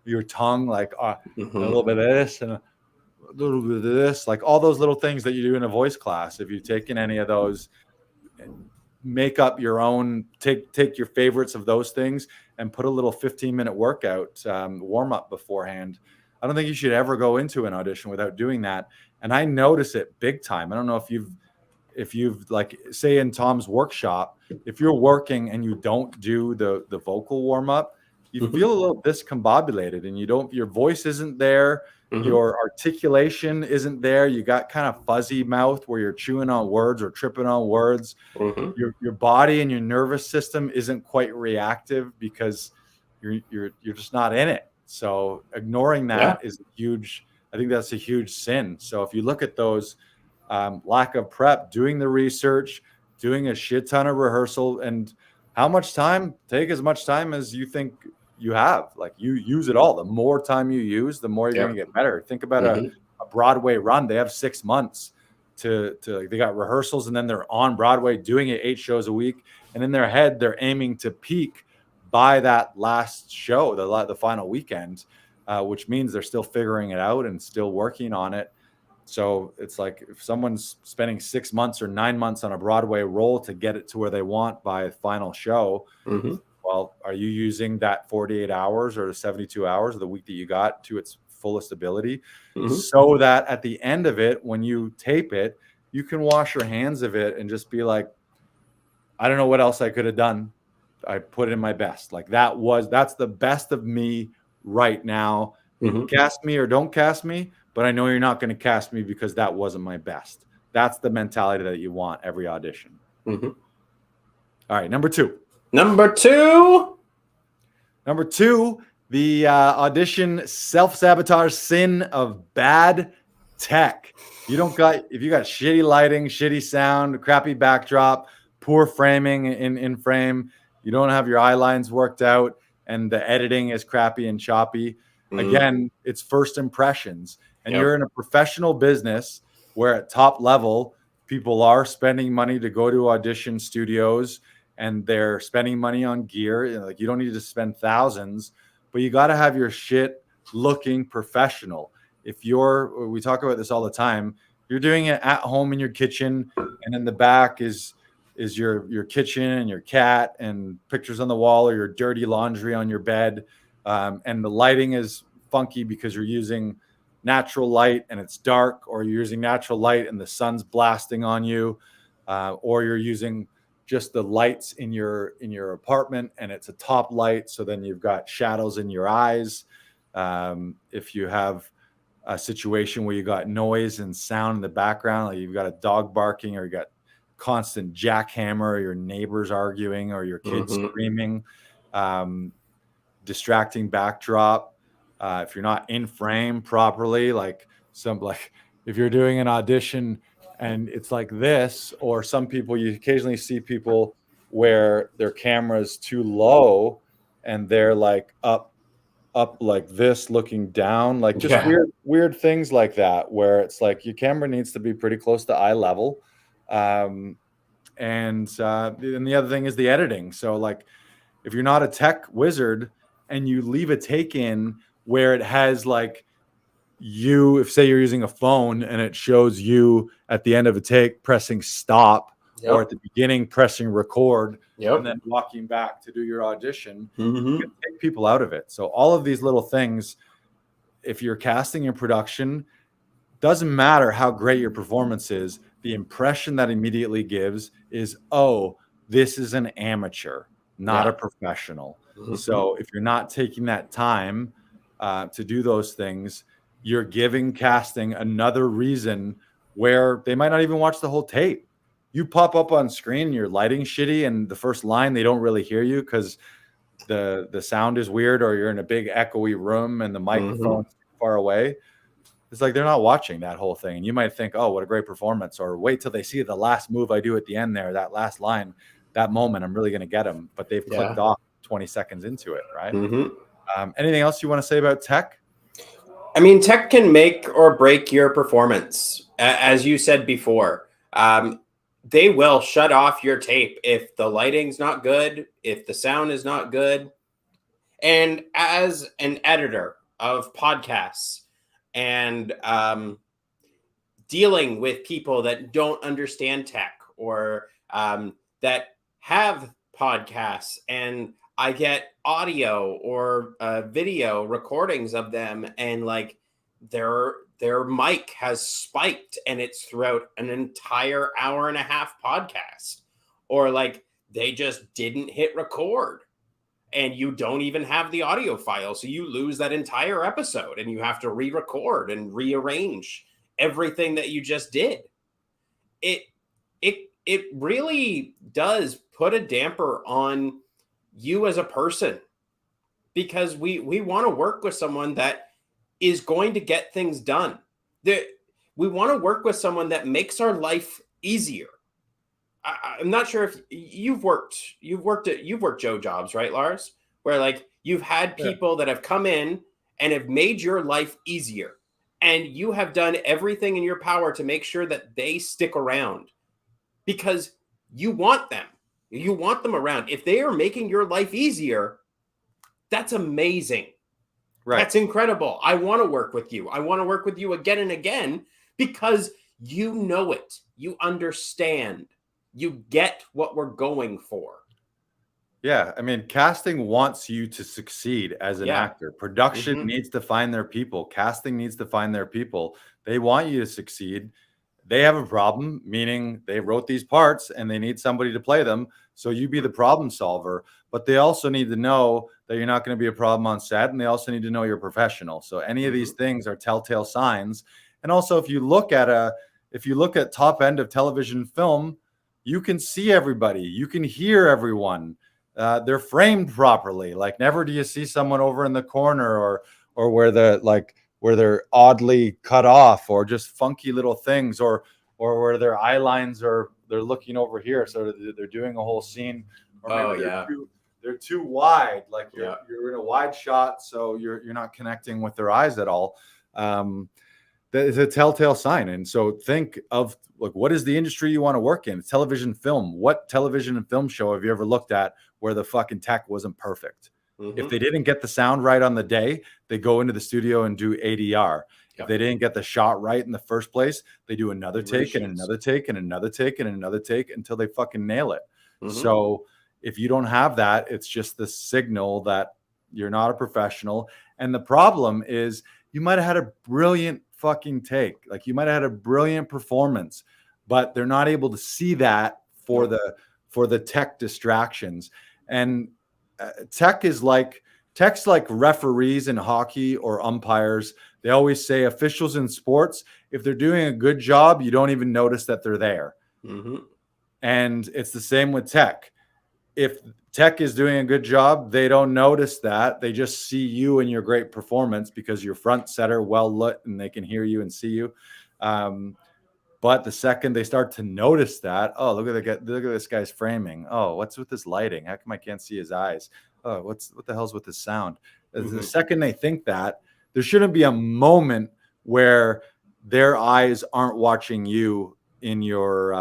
your tongue, like a little bit of this and a little bit of this, like all those little things that you do in a voice class. If you've taken any of those, make up your own, take your favorites of those things and put a little 15-minute workout warm up beforehand. I don't think you should ever go into an audition without doing that. And I notice it big time. I don't know if you've like, say in Tom's workshop, if you're working and you don't do the vocal warm up, you feel a little discombobulated and your voice isn't there. Your articulation isn't there. You got kind of fuzzy mouth where you're chewing on words or tripping on words. Your body and your nervous system isn't quite reactive because you're just not in it. So ignoring that is huge. I think that's a huge sin. So if you look at those, lack of prep, doing the research, doing a shit ton of rehearsal, and how much time, take as much time as you think you have. Like, you use it all. The more time you use, the more you're going to get better. Think about a Broadway run. They have 6 months to they got rehearsals, and then they're on Broadway doing it 8 shows a week. And in their head, they're aiming to peak by that last show, the final weekend, which means they're still figuring it out and still working on it. So it's like, if someone's spending 6 months or 9 months on a Broadway role to get it to where they want by final show, well, are you using that 48 hours or the 72 hours of the week that you got to its fullest ability, so that at the end of it, when you tape it, you can wash your hands of it and just be like, I don't know what else I could have done. I put in my best. Like, that's the best of me right now. Cast me or don't cast me, but I know you're not going to cast me because that wasn't my best. That's the mentality that you want every audition. All right, number two, the audition self-sabotage sin of bad tech. If you got shitty lighting, shitty sound, crappy backdrop, poor framing in frame, you don't have your eye lines worked out, and the editing is crappy and choppy. Again, it's first impressions. And you're in a professional business where at top level, people are spending money to go to audition studios, and they're spending money on gear. Like, you don't need to spend thousands, but you got to have your shit looking professional. We talk about this all the time, you're doing it at home in your kitchen, and in the back is your kitchen and your cat and pictures on the wall, or your dirty laundry on your bed. And the lighting is funky because you're using natural light and it's dark, or you're using natural light and the sun's blasting on you, or you're using just the lights in your apartment and it's a top light, so then you've got shadows in your eyes. If you have a situation where you got noise and sound in the background, like you've got a dog barking, or you got constant jackhammer, or your neighbors arguing, or your kids screaming, distracting backdrop. If you're not in frame properly, if you're doing an audition and it's like this, or some people, you occasionally see people where their camera's too low and they're like up like this, looking down, like just weird things like that, where it's like your camera needs to be pretty close to eye level. And the other thing is the editing. So like, if you're not a tech wizard and you leave a take in where it has like if say you're using a phone and it shows you at the end of a take pressing stop, or at the beginning pressing record, and then walking back to do your audition, you can take people out of it. So all of these little things, if you're casting in production, doesn't matter how great your performance is, the impression that immediately gives is, oh, this is an amateur, not a professional. So if you're not taking that time to do those things, you're giving casting another reason where they might not even watch the whole tape. You pop up on screen, your lighting's shitty, and the first line, they don't really hear you because the sound is weird, or you're in a big echoey room and the microphone's far away. It's like they're not watching that whole thing. And you might think, oh, what a great performance, or wait till they see the last move I do at the end there, that last line, that moment, I'm really going to get them. But they've clicked off 20 seconds into it, right? Anything else you want to say about tech? I mean, tech can make or break your performance. As you said before, they will shut off your tape if the lighting's not good, if the sound is not good. And as an editor of podcasts and dealing with people that don't understand tech or that have podcasts, and I get audio or video recordings of them, and like their mic has spiked and it's throughout an entire hour and a half podcast, or like they just didn't hit record and you don't even have the audio file, so you lose that entire episode and you have to re-record and rearrange everything that you just did. It really does put a damper on you as a person, because we want to work with someone that is going to get things done. We want to work with someone that makes our life easier. I'm not sure if you've worked Joe jobs, right, Lars? Where like you've had people that have come in and have made your life easier, and you have done everything in your power to make sure that they stick around because you want them. You want them around. If they are making your life easier, that's amazing. Right. That's incredible. I want to work with you. I want to work with you again and again because you know it. You understand. You get what we're going for. Yeah, I mean, casting wants you to succeed as an actor. Production needs to find their people. Casting needs to find their people. They want you to succeed. They have a problem, meaning they wrote these parts and they need somebody to play them. So you be the problem solver. But they also need to know that you're not going to be a problem on set, and they also need to know you're professional. So any of these things are telltale signs. And also, if you look at top end of television film, you can see everybody. You can hear everyone. They're framed properly. Like never do you see someone over in the corner or where they're oddly cut off, or just funky little things, or where their eye lines they're looking over here. So they're doing a whole scene. Or maybe they're too wide. Like you're in a wide shot, so you're not connecting with their eyes at all. That is a telltale sign. And so think of like, what is the industry you want to work in? Television film. What television and film show have you ever looked at where the fucking tech wasn't perfect? If they didn't get the sound right on the day, they go into the studio and do ADR. If they didn't get the shot right in the first place, they do another take and another take and another take and another take until they fucking nail it. So if you don't have that, it's just the signal that you're not a professional. And the problem is you might have had a brilliant fucking take. Like you might have had a brilliant performance, but they're not able to see that for the tech distractions. And tech's like referees in hockey or umpires. They always say officials in sports, if they're doing a good job, you don't even notice that they're there. And it's the same with tech. If tech is doing a good job, they don't notice that. They just see you and your great performance because you're front center, well lit, and they can hear you and see you. But the second they start to notice that, oh, look at this guy's framing. Oh, what's with this lighting? How come I can't see his eyes? Oh, what the hell's with his sound? The second they think that, there shouldn't be a moment where their eyes aren't watching you in your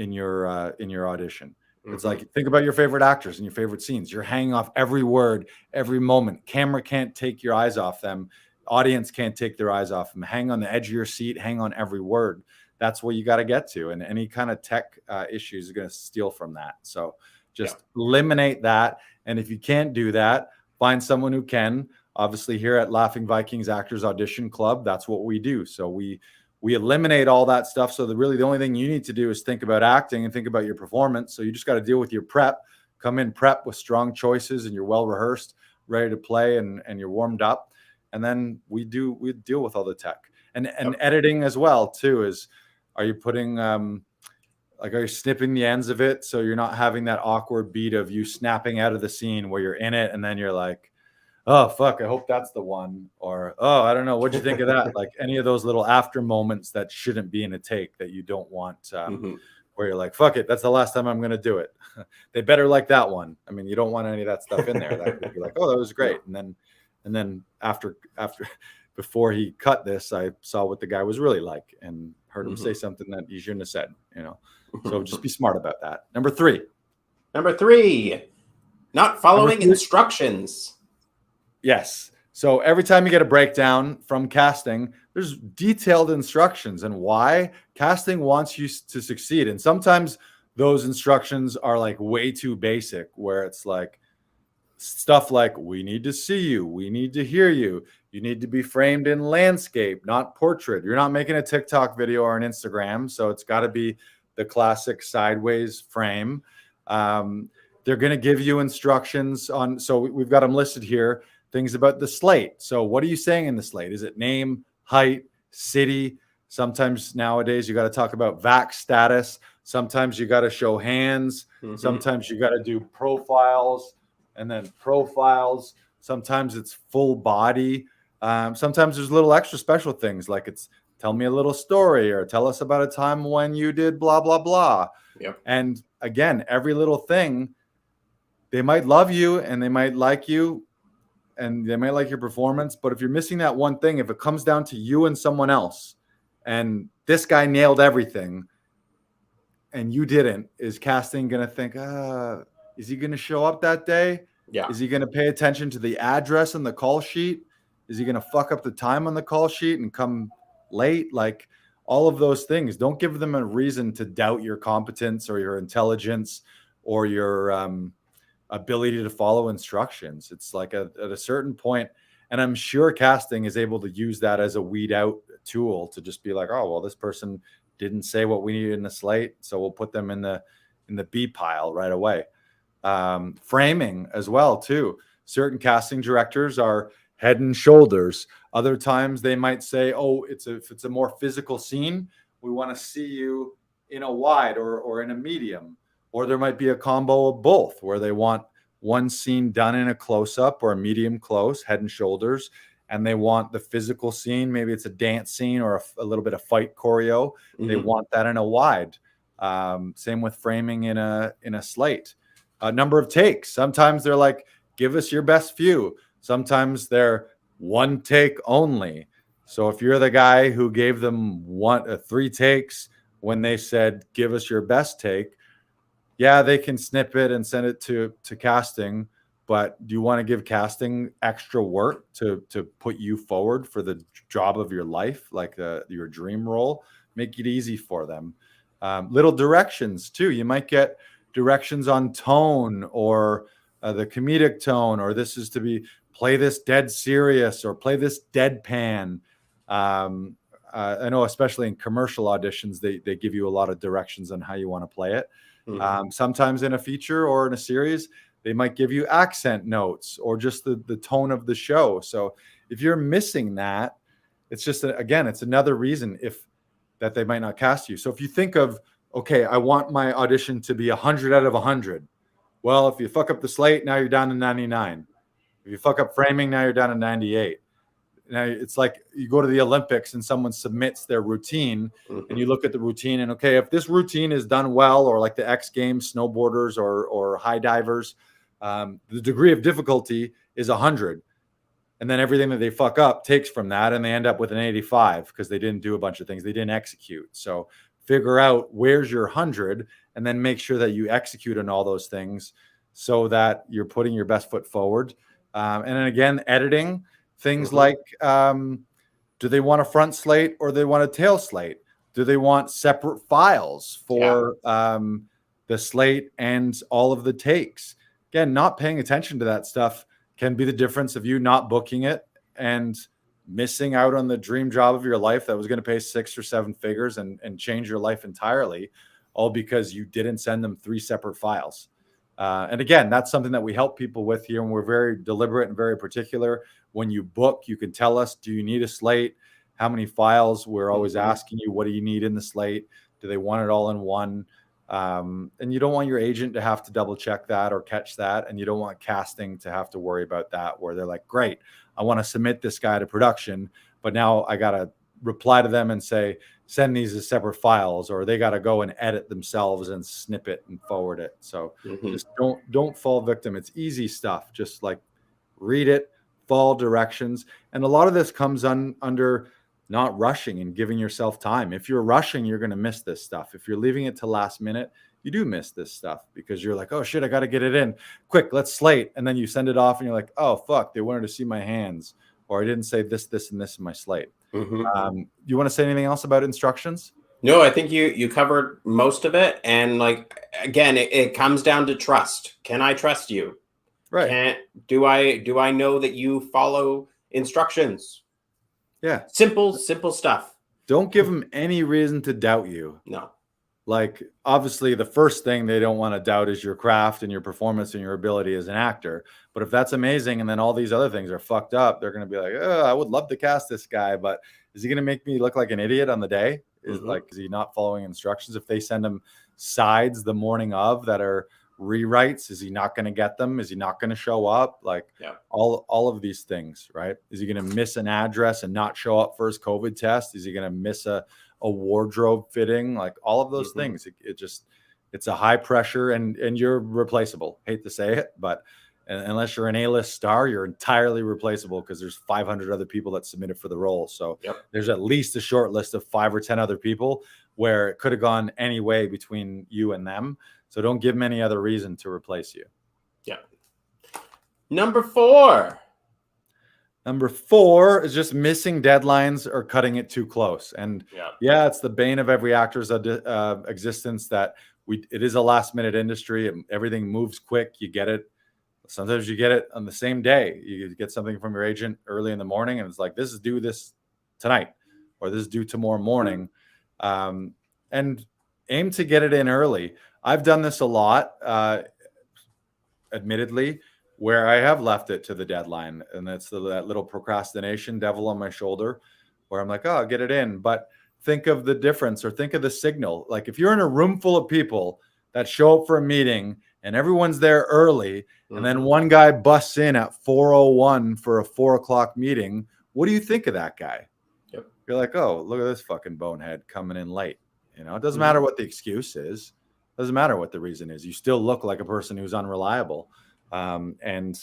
audition. It's like, think about your favorite actors and your favorite scenes. You're hanging off every word, every moment. Camera can't take your eyes off them. Audience can't take their eyes off them. Hang on the edge of your seat. Hang on every word. That's what you got to get to. And any kind of tech issues are going to steal from that. So just eliminate that. And if you can't do that, find someone who can. Obviously, here at Laughing Vikings Actors Audition Club, that's what we do. So we eliminate all that stuff. So the only thing you need to do is think about acting and think about your performance. So you just got to deal with your prep. Come in prep with strong choices, and you're well rehearsed, ready to play, and you're warmed up. And then we deal with all the tech and editing as well too. Are you putting are you snipping the ends of it so you're not having that awkward beat of you snapping out of the scene where you're in it and then you're like, oh fuck, I hope that's the one, or oh, I don't know, what'd you think of that? Like any of those little after moments that shouldn't be in a take that you don't want, where you're like, fuck it, that's the last time I'm gonna do it. They better like that one. I mean, you don't want any of that stuff in there. That you're like, oh, that was great. And then after before he cut this, I saw what the guy was really like and heard him say something that he shouldn't have said, So just be smart about that. Number three, not following instructions. Yes. So every time you get a breakdown from casting, there's detailed instructions and why casting wants you to succeed. And sometimes those instructions are like way too basic, where it's like stuff like, we need to see you, we need to hear you, you need to be framed in landscape, not portrait. You're not making a TikTok video or an Instagram, so it's got to be the classic sideways frame. They're going to give you instructions on, so we've got them listed here, things about the slate. So what are you saying in the slate? Is it name, height, city? Sometimes nowadays you got to talk about vax status. Sometimes you got to show hands. Sometimes you got to do profiles and then profiles. Sometimes it's full body. Sometimes there's little extra special things, like it's tell me a little story or tell us about a time when you did blah, blah, blah. Yep. And again, every little thing, they might love you and they might like you and they might like your performance. But if you're missing that one thing, if it comes down to you and someone else, and this guy nailed everything and you didn't, is casting going to think, is he going to show up that day? Yeah. Is he going to pay attention to the address on the call sheet? Is he going to fuck up the time on the call sheet and come late? Like all of those things. Don't give them a reason to doubt your competence or your intelligence or your ability to follow instructions. It's like at a certain point, and I'm sure casting is able to use that as a weed out tool to just be like, oh, well, this person didn't say what we needed in the slate, so we'll put them in the B pile right away. Framing as well too. Certain casting directors are head and shoulders. Other times they might say, oh, if it's a more physical scene, we want to see you in a wide or in a medium. Or there might be a combo of both, where they want one scene done in a close-up or a medium close, head and shoulders, and they want the physical scene, maybe it's a dance scene or a little bit of fight choreo. They want that in a wide. Same with framing in a slate. Number of takes. Sometimes they're like, give us your best few. Sometimes they're one take only. So if you're the guy who gave them 3 takes when they said, give us your best take, yeah, they can snip it and send it to casting. But do you want to give casting extra work to put you forward for the job of your life, like your dream role? Make it easy for them. Little directions too. You might get directions on tone or the comedic tone, or this is to be play this dead serious or play this deadpan. I know, especially in commercial auditions, they give you a lot of directions on how you want to play it. Sometimes in a feature or in a series, they might give you accent notes or just the tone of the show. So if you're missing that, it's just, it's another reason that they might not cast you. So if you think of, okay, I want my audition to be 100 out of 100. Well, if you fuck up the slate, now you're down to 99. If you fuck up framing, now you're down to 98. Now it's like you go to the Olympics and someone submits their routine and you look at the routine and, okay, if this routine is done well, or like the X Games snowboarders or high divers, the degree of difficulty is 100. And then everything that they fuck up takes from that and they end up with an 85 because they didn't do a bunch of things. They didn't execute. So figure out where's your 100 and then make sure that you execute on all those things so that you're putting your best foot forward. And then again, editing. Things like, do they want a front slate or they want a tail slate? Do they want separate files for the slate and all of the takes? Again, not paying attention to that stuff can be the difference of you not booking it and missing out on the dream job of your life that was going to pay 6 or 7 figures and change your life entirely, all because you didn't send them 3 separate files. And again, that's something that we help people with here, and we're very deliberate and very particular. When you book, you can tell us, do you need a slate? How many files? We're always asking you, what do you need in the slate? Do they want it all in one? And you don't want your agent to have to double check that or catch that. And you don't want casting to have to worry about that, where they're like, great, I want to submit this guy to production, but now I got to reply to them and say, send these as separate files, or they got to go and edit themselves and snip it and forward it. So just don't fall victim. It's easy stuff. Just like read it, follow directions. And a lot of this comes under not rushing and giving yourself time. If you're rushing, you're going to miss this stuff. If you're leaving it to last minute, you do miss this stuff because you're like, oh shit, I got to get it in quick. Let's slate. And then you send it off and you're like, oh fuck, they wanted to see my hands, or I didn't say this, this, and this in my slate. You want to say anything else about instructions? No, I think you covered most of it. And like, again, it comes down to trust. Can I trust you? Right. Do I know that you follow instructions? Yeah. Simple stuff. Don't give them any reason to doubt you. No. Like, obviously, the first thing they don't want to doubt is your craft and your performance and your ability as an actor. But if that's amazing and then all these other things are fucked up, they're going to be like, oh, I would love to cast this guy, but is he going to make me look like an idiot on the day? Is he not following instructions? If they send him sides the morning of that are rewrites, is he not going to get them? Is he not going to show up? Like, all of these things, right? Is he going to miss an address and not show up for his COVID test? Is he going to miss a wardrobe fitting? Like, all of those things, it's a high pressure, and you're replaceable. Hate to say it, but unless you're an A-list star, you're entirely replaceable because there's 500 other people that submitted for the role. So there's at least a short list of 5 or 10 other people where it could have gone any way between you and them. So don't give them any other reason to replace you. Yeah. Number 4 is just missing deadlines or cutting it too close. And it's the bane of every actor's existence that it is a last minute industry. Everything moves quick. You get it. Sometimes you get it on the same day. You get something from your agent early in the morning and it's like, this is due this tonight, or this is due tomorrow morning. And aim to get it in early. I've done this a lot, admittedly, where I have left it to the deadline. And that's that little procrastination devil on my shoulder where I'm like, oh, I'll get it in. But think of the difference, or think of the signal. Like, if you're in a room full of people that show up for a meeting and everyone's there early, and then one guy busts in at 4:01 for a 4:00 meeting, what do you think of that guy? You're like, oh, look at this fucking bonehead coming in late. You know, it doesn't matter what the excuse is. It doesn't matter what the reason is. You still look like a person who's unreliable. And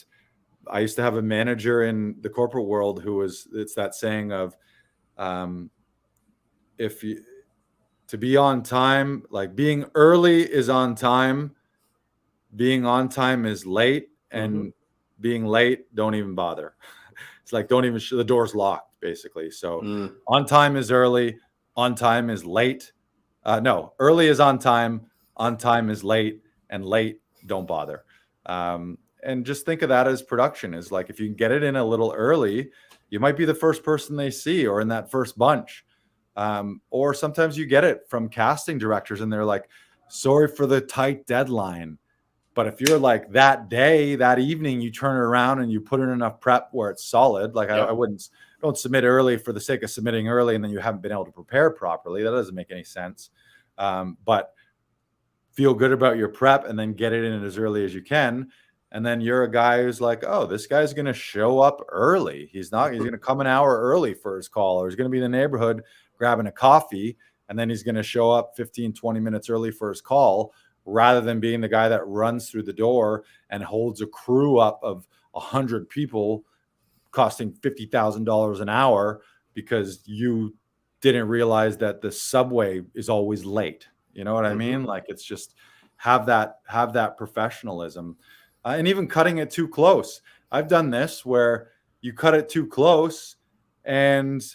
I used to have a manager in the corporate world it's that saying of, to be on time, like being early is on time, being on time is late, and being late, don't even bother. It's like, don't even the door's locked, basically. So on time is early, on time is late. No, early is on time is late, and late, don't bother. And just think of that as production. Is like, if you can get it in a little early, you might be the first person they see, or in that first bunch. Or sometimes you get it from casting directors and they're like, sorry for the tight deadline. But if you're like that day, that evening, you turn it around and you put in enough prep where it's solid. Like, I don't submit early for the sake of submitting early and then you haven't been able to prepare properly. That doesn't make any sense. But feel good about your prep and then get it in as early as you can. And then you're a guy who's like, oh, this guy's going to show up early. He's going to come an hour early for his call, or he's going to be in the neighborhood grabbing a coffee, and then he's going to show up 15, 20 minutes early for his call, rather than being the guy that runs through the door and holds a crew up of 100 people costing $50,000 an hour because you didn't realize that the subway is always late. You know what I mean? Like, it's just have that professionalism. And even cutting it too close. I've done this where you cut it too close, and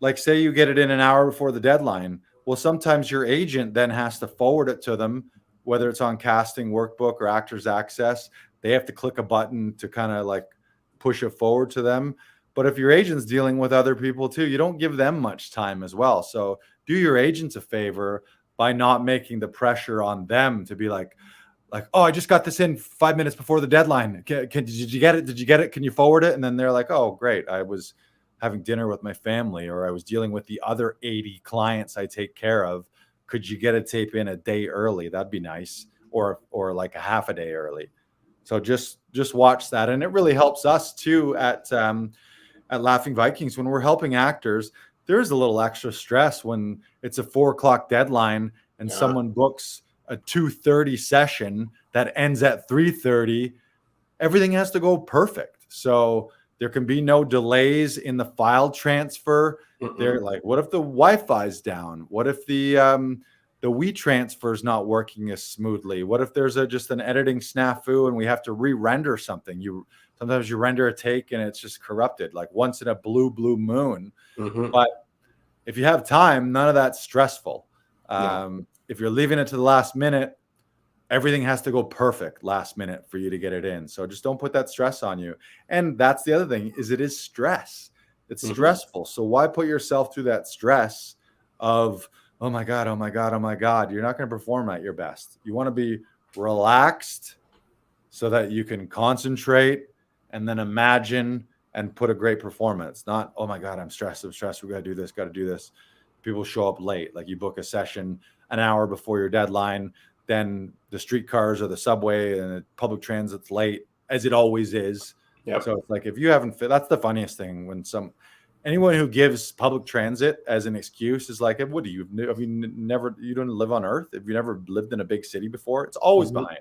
like, say you get it in an hour before the deadline. Well, sometimes your agent then has to forward it to them, whether it's on casting workbook or Actors Access. They have to click a button to kind of like push it forward to them. But if your agent's dealing with other people too, you don't give them much time as well. So do your agents a favor by not making the pressure on them to be like, oh, I just got this in 5 minutes before the deadline. Did you get it? Did you get it? Can you forward it? And then they're like, oh, great. I was having dinner with my family, or I was dealing with the other 80 clients I take care of. Could you get a tape in a day early? That'd be nice. Or like a half a day early. So just watch that. And it really helps us too at Laughing Vikings. When we're helping actors, there's a little extra stress when it's a 4:00 deadline and someone books a 2:30 session that ends at 3:30. Everything has to go perfect. So there can be no delays in the file transfer. They're like, what if the Wi-Fi's down? What if the the we transfer is not working as smoothly? What if there's just an editing snafu and we have to re-render something? Sometimes you render a take and it's just corrupted, like once in a blue moon. But if you have time, none of that's stressful. If you're leaving it to the last minute, everything has to go perfect last minute for you to get it in. So just don't put that stress on you. And that's the other thing, is it is stress. It's stressful. So why put yourself through that stress of, oh my God, oh my God, oh my God. You're not going to perform at your best. You want to be relaxed so that you can concentrate and then imagine and put a great performance. Not, oh my God, I'm stressed. We got to do this. People show up late. Like you book a session an hour before your deadline, then the streetcars or the subway and the public transit's late, as it always is. So it's like, if you haven't fit, that's the funniest thing, when anyone who gives public transit as an excuse is like, what do you, have you never, you don't live on Earth? Have you never lived in a big city before? It's always behind.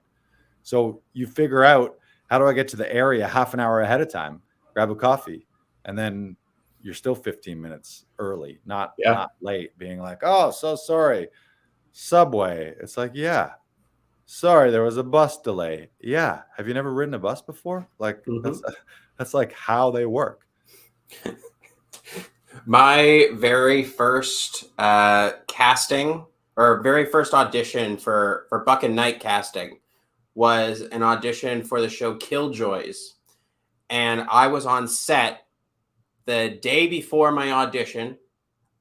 So you figure out, how do I get to the area half an hour ahead of time, grab a coffee, and then you're still 15 minutes early, not late, being like, oh, so sorry, subway. It's like, yeah, sorry, there was a bus delay. Yeah. Have you never ridden a bus before? Like that's like how they work. My very first casting, or very first audition for Buck and Knight casting, was an audition for the show Killjoys. And I was on set the day before my audition.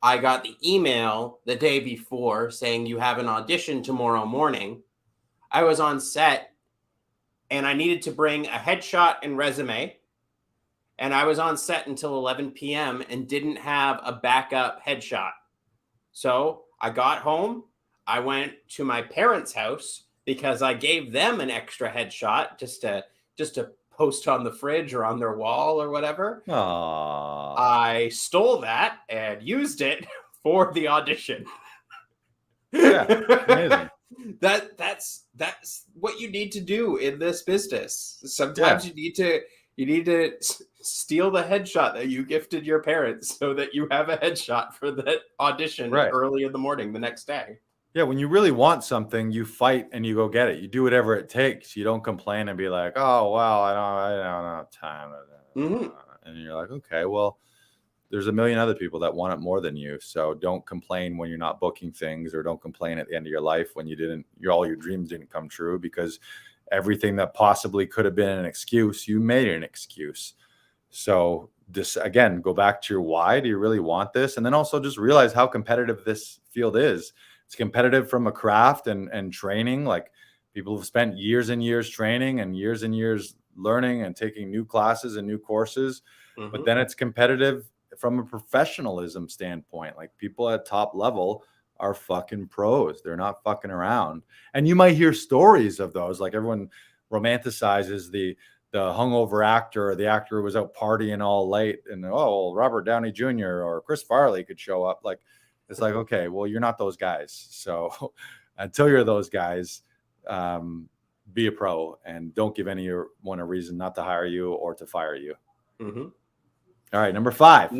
I got the email the day before saying, you have an audition tomorrow morning. I was on set and I needed to bring a headshot and resume. And I was on set until 11 p.m. and didn't have a backup headshot. So I got home. I went to my parents' house because I gave them an extra headshot just to post on the fridge or on their wall or whatever. Aww. I stole that and used it for the audition. Yeah, amazing. That's what you need to do in this business. Sometimes you need to steal the headshot that you gifted your parents so that you have a headshot for that audition early in the morning the next day. Yeah, when you really want something, you fight and you go get it. You do whatever it takes. You don't complain and be like, "Oh, well, I don't have time." And you're like, "Okay, well, there's a million other people that want it more than you. So don't complain when you're not booking things, or don't complain at the end of your life when all your dreams didn't come true, because everything that possibly could have been an excuse, you made an excuse." So this, again, go back to your why. Do you really want this? And then also just realize how competitive this field is. It's competitive from a craft and training. Like, people have spent years and years training and years learning and taking new classes and new courses. But then it's competitive from a professionalism standpoint. Like, people at top level are fucking pros. They're not fucking around. And you might hear stories of those. Like, everyone romanticizes the hungover actor, or the actor who was out partying all late, and Robert Downey Jr. or Chris Farley could show up. Like, it's like, okay, well, you're not those guys. So until you're those guys, be a pro, and don't give anyone a reason not to hire you or to fire you. All right, number 5.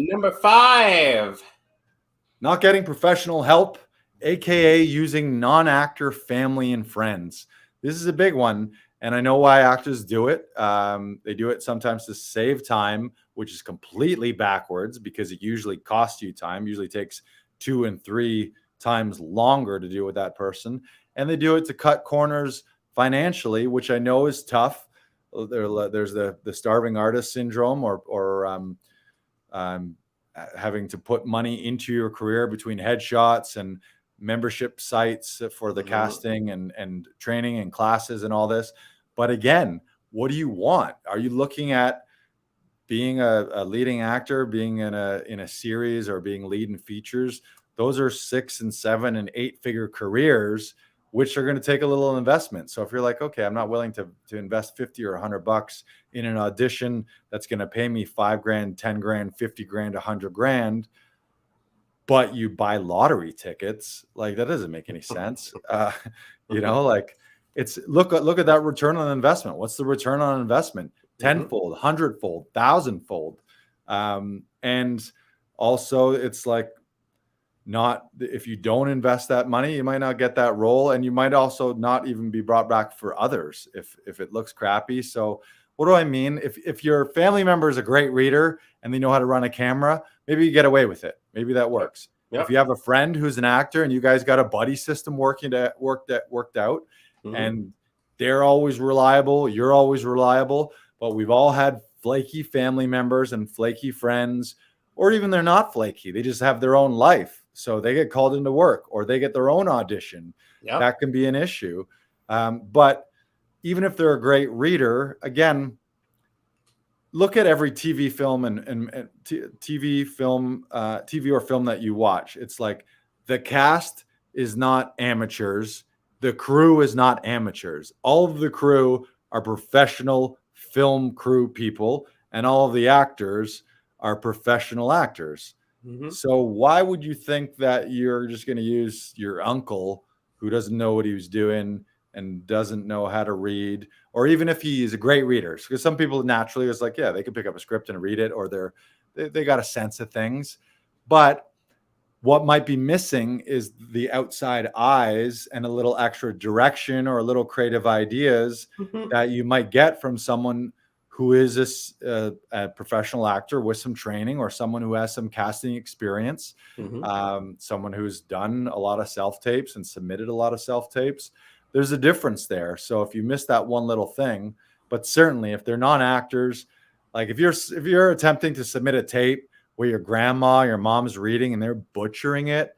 Not getting professional help, aka using non-actor family and friends. This is a big one, and I know why actors do it. They do it sometimes to save time, which is completely backwards, because it usually costs you time. Usually takes 2 and 3 times longer to deal with that person. And they do it to cut corners financially, which I know is tough. There's the starving artist syndrome, or having to put money into your career between headshots and membership sites for the casting and training and classes and all this. But again, what do you want? Are you looking at being a leading actor, being in a series, or being lead in features? Those are 6 and 7 and 8 figure careers, which are going to take a little investment. So if you're like, okay, I'm not willing to invest 50 or $100 in an audition that's going to pay me $5,000, $10,000, $50,000, $100,000, but you buy lottery tickets, like, that doesn't make any sense. Like, it's look at that return on investment. What's the return on investment? Tenfold, 100-fold, 1,000-fold. And also, it's like, not, if you don't invest that money, you might not get that role, and you might also not even be brought back for others if it looks crappy. So what do I mean? If your family member is a great reader and they know how to run a camera, maybe you get away with it. Maybe that works. Yep. If you have a friend who's an actor and you guys got a buddy system worked out, and they're always reliable, you're always reliable, but we've all had flaky family members and flaky friends, or even they're not flaky. They just have their own life. So they get called into work or they get their own audition. Yep. That can be an issue. But even if they're a great reader, again, look at every TV film and TV or film that you watch. It's like the cast is not amateurs. The crew is not amateurs. All of the crew are professional film crew people, and all of the actors are professional actors. So why would you think that you're just going to use your uncle who doesn't know what he was doing and doesn't know how to read, or even if he is a great reader? Because some people naturally is like, yeah, they can pick up a script and read it, or they got a sense of things. But what might be missing is the outside eyes and a little extra direction or a little creative ideas that you might get from someone who is a professional actor with some training, or someone who has some casting experience, someone who's done a lot of self-tapes and submitted a lot of self-tapes. There's a difference there. So if you miss that one little thing, but certainly if they're non-actors, like if you're attempting to submit a tape where your grandma, your mom's reading and they're butchering it,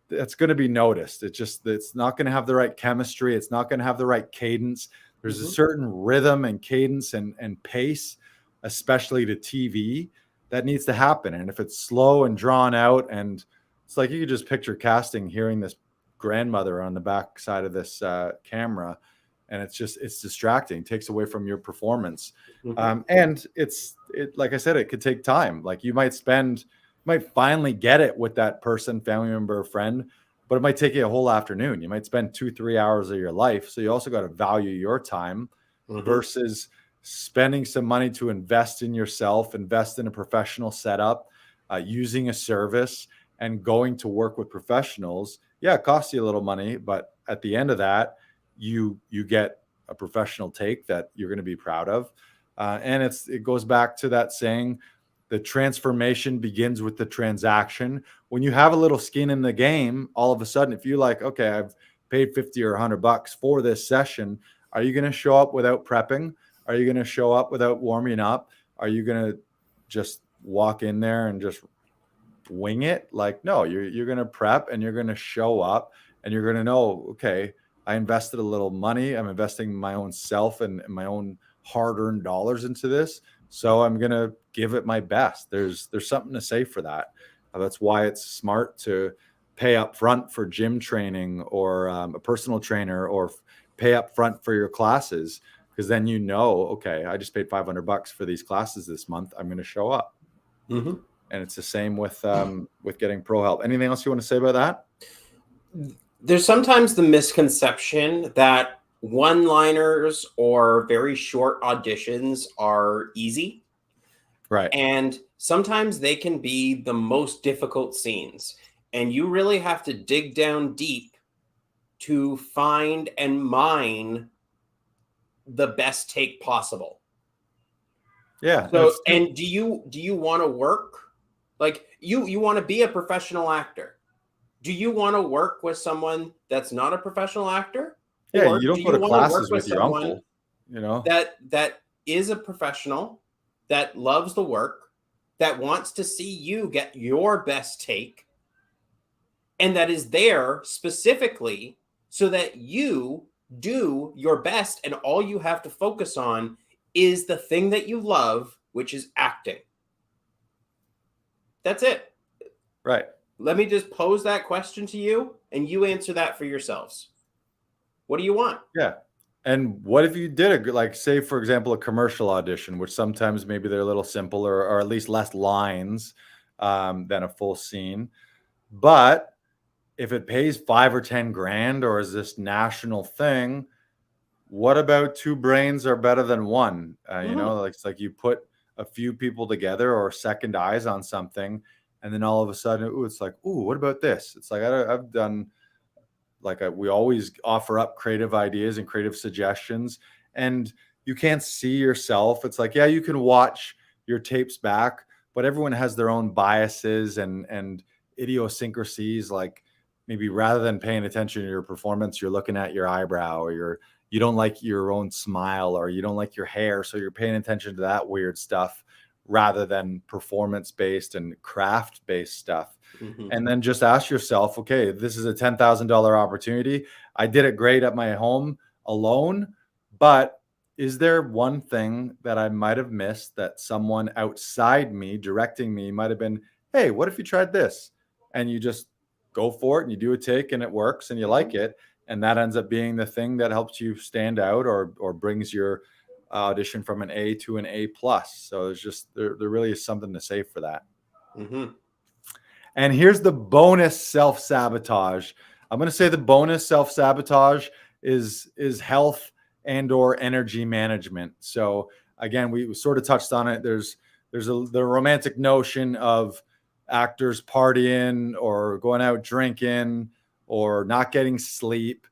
that's going to be noticed. It's not going to have the right chemistry. It's not going to have the right cadence. There's a certain rhythm and cadence and pace, especially to TV, that needs to happen. And if it's slow and drawn out, and it's like you could just picture casting hearing this grandmother on the back side of this camera, and it's distracting, it takes away from your performance. And like I said, it could take time. Like you might finally get it with that person, family member, or friend, but it might take you a whole afternoon. You might spend 2-3 hours of your life. So you also got to value your time versus spending some money to invest in yourself, invest in a professional setup, using a service, and going to work with professionals. Yeah, it costs you a little money, but at the end of that, you get a professional take that you're going to be proud of. And it goes back to that saying, the transformation begins with the transaction. When you have a little skin in the game, all of a sudden, if you're like, okay, I've paid $50 or $100 for this session, are you going to show up without prepping? Are you going to show up without warming up? Are you going to just walk in there and just wing it? Like, no, you're going to prep and you're going to show up and you're going to know, okay, I invested a little money. I'm investing my own self and my own hard-earned dollars into this. So I'm going to give it my best. There's something to say for that. That's why it's smart to pay up front for gym training, or a personal trainer, or pay up front for your classes. Because then you know, okay, I just paid $500 for these classes this month. I'm going to show up. And it's the same with getting pro help. Anything else you want to say about that? There's sometimes the misconception that one-liners or very short auditions are easy. Right. And sometimes they can be the most difficult scenes. And you really have to dig down deep to find and mine the best take possible. Yeah. So, and do you want to work? Like you want to be a professional actor. Do you want to work with someone that's not a professional actor? Yeah, or you don't go to classes with your uncle, you know. That is a professional, that loves the work, that wants to see you get your best take, and that is there specifically so that you do your best, and all you have to focus on is the thing that you love, which is acting. That's it. Right. Let me just pose that question to you, and you answer that for yourselves. What do you want? Yeah. And what if you did like, say, for example, a commercial audition, which sometimes maybe they're a little simpler, or at least less lines than a full scene. But if it pays 5 or 10 grand, or is this national thing, what about two brains are better than one? You know, like, it's like you put a few people together or second eyes on something, And then all of a sudden, it's like, ooh, what about this? It's like, I've done, we always offer up creative ideas and creative suggestions, and you can't see yourself. It's like, yeah, you can watch your tapes back, but everyone has their own biases and idiosyncrasies. Like, maybe rather than paying attention to your performance, you're looking at your eyebrow, or you don't like your own smile, or you don't like your hair. So you're paying attention to that weird stuff rather than performance-based and craft-based stuff. And then just ask yourself, okay, this is a $10,000 opportunity. I did it great at my home alone, but is there one thing that I might have missed that someone outside me directing me might have been, hey, what if you tried this? And you just go for it and you do a take and it works and you like it. And that ends up being the thing that helps you stand out, or brings your audition from an A to an A+. So there's just, there really is something to say for that. And here's the bonus self-sabotage. I'm going to say the bonus self-sabotage is health and or energy management. So again, we sort of touched on it. There's the romantic notion of actors partying or going out drinking or not getting sleep,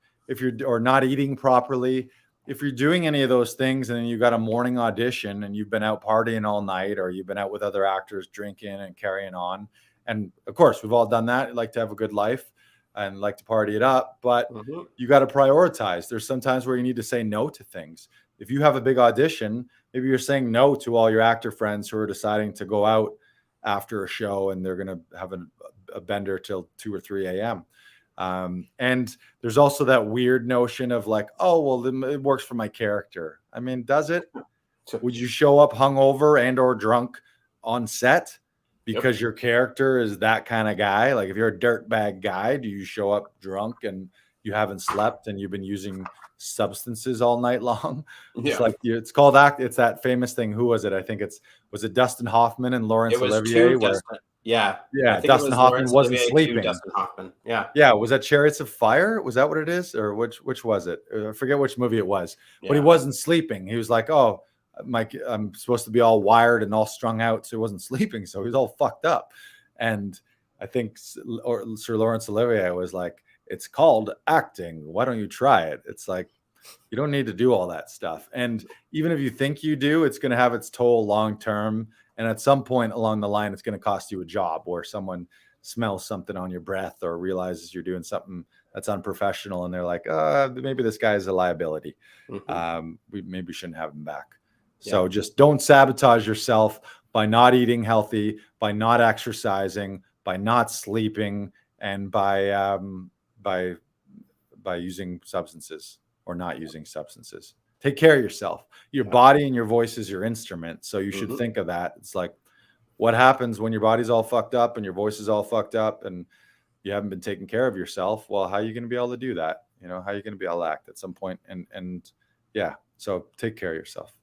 or not eating properly. If you're doing any of those things and then you got a morning audition and you've been out partying all night, or you've been out with other actors drinking and carrying on, and of course we've all done that, like to have a good life and like to party it up, but you got to prioritize. There's some times where you need to say no to things. If you have a big audition, maybe you're saying no to all your actor friends who are deciding to go out after a show and they're going to have a bender till 2 or 3 a.m. And there's also that weird notion of like, oh, well, it works for my character. I mean, does it? Would you show up hungover and or drunk on set because your character is that kind of guy? Like, if you're a dirtbag guy, do you show up drunk and you haven't slept and you've been using substances all night long? It's like, it's called it's that famous thing. Who was it? I think was it Dustin Hoffman and Laurence Olivier? Yeah. Dustin Hoffman wasn't sleeping. Dustin Hoffman. Yeah. Was that Chariots of Fire? Was that what it is? Or which was it? I forget which movie it was, but he wasn't sleeping. He was like, oh, I'm supposed to be all wired and all strung out. So he wasn't sleeping. So he's all fucked up. And I think Sir Laurence Olivier was like, it's called acting. Why don't you try it? It's like, you don't need to do all that stuff. And even if you think you do, it's going to have its toll long-term. And at some point along the line, it's going to cost you a job, or someone smells something on your breath or realizes you're doing something that's unprofessional. And they're like, maybe this guy is a liability. We maybe shouldn't have him back. So just don't sabotage yourself by not eating healthy, by not exercising, by not sleeping, and by using substances or not using substances. Take care of yourself. Your body and your voice is your instrument. So you should think of that. It's like, what happens when your body's all fucked up and your voice is all fucked up and you haven't been taking care of yourself? Well, how are you going to be able to do that? You know, how are you going to be able to act at some point? And so take care of yourself.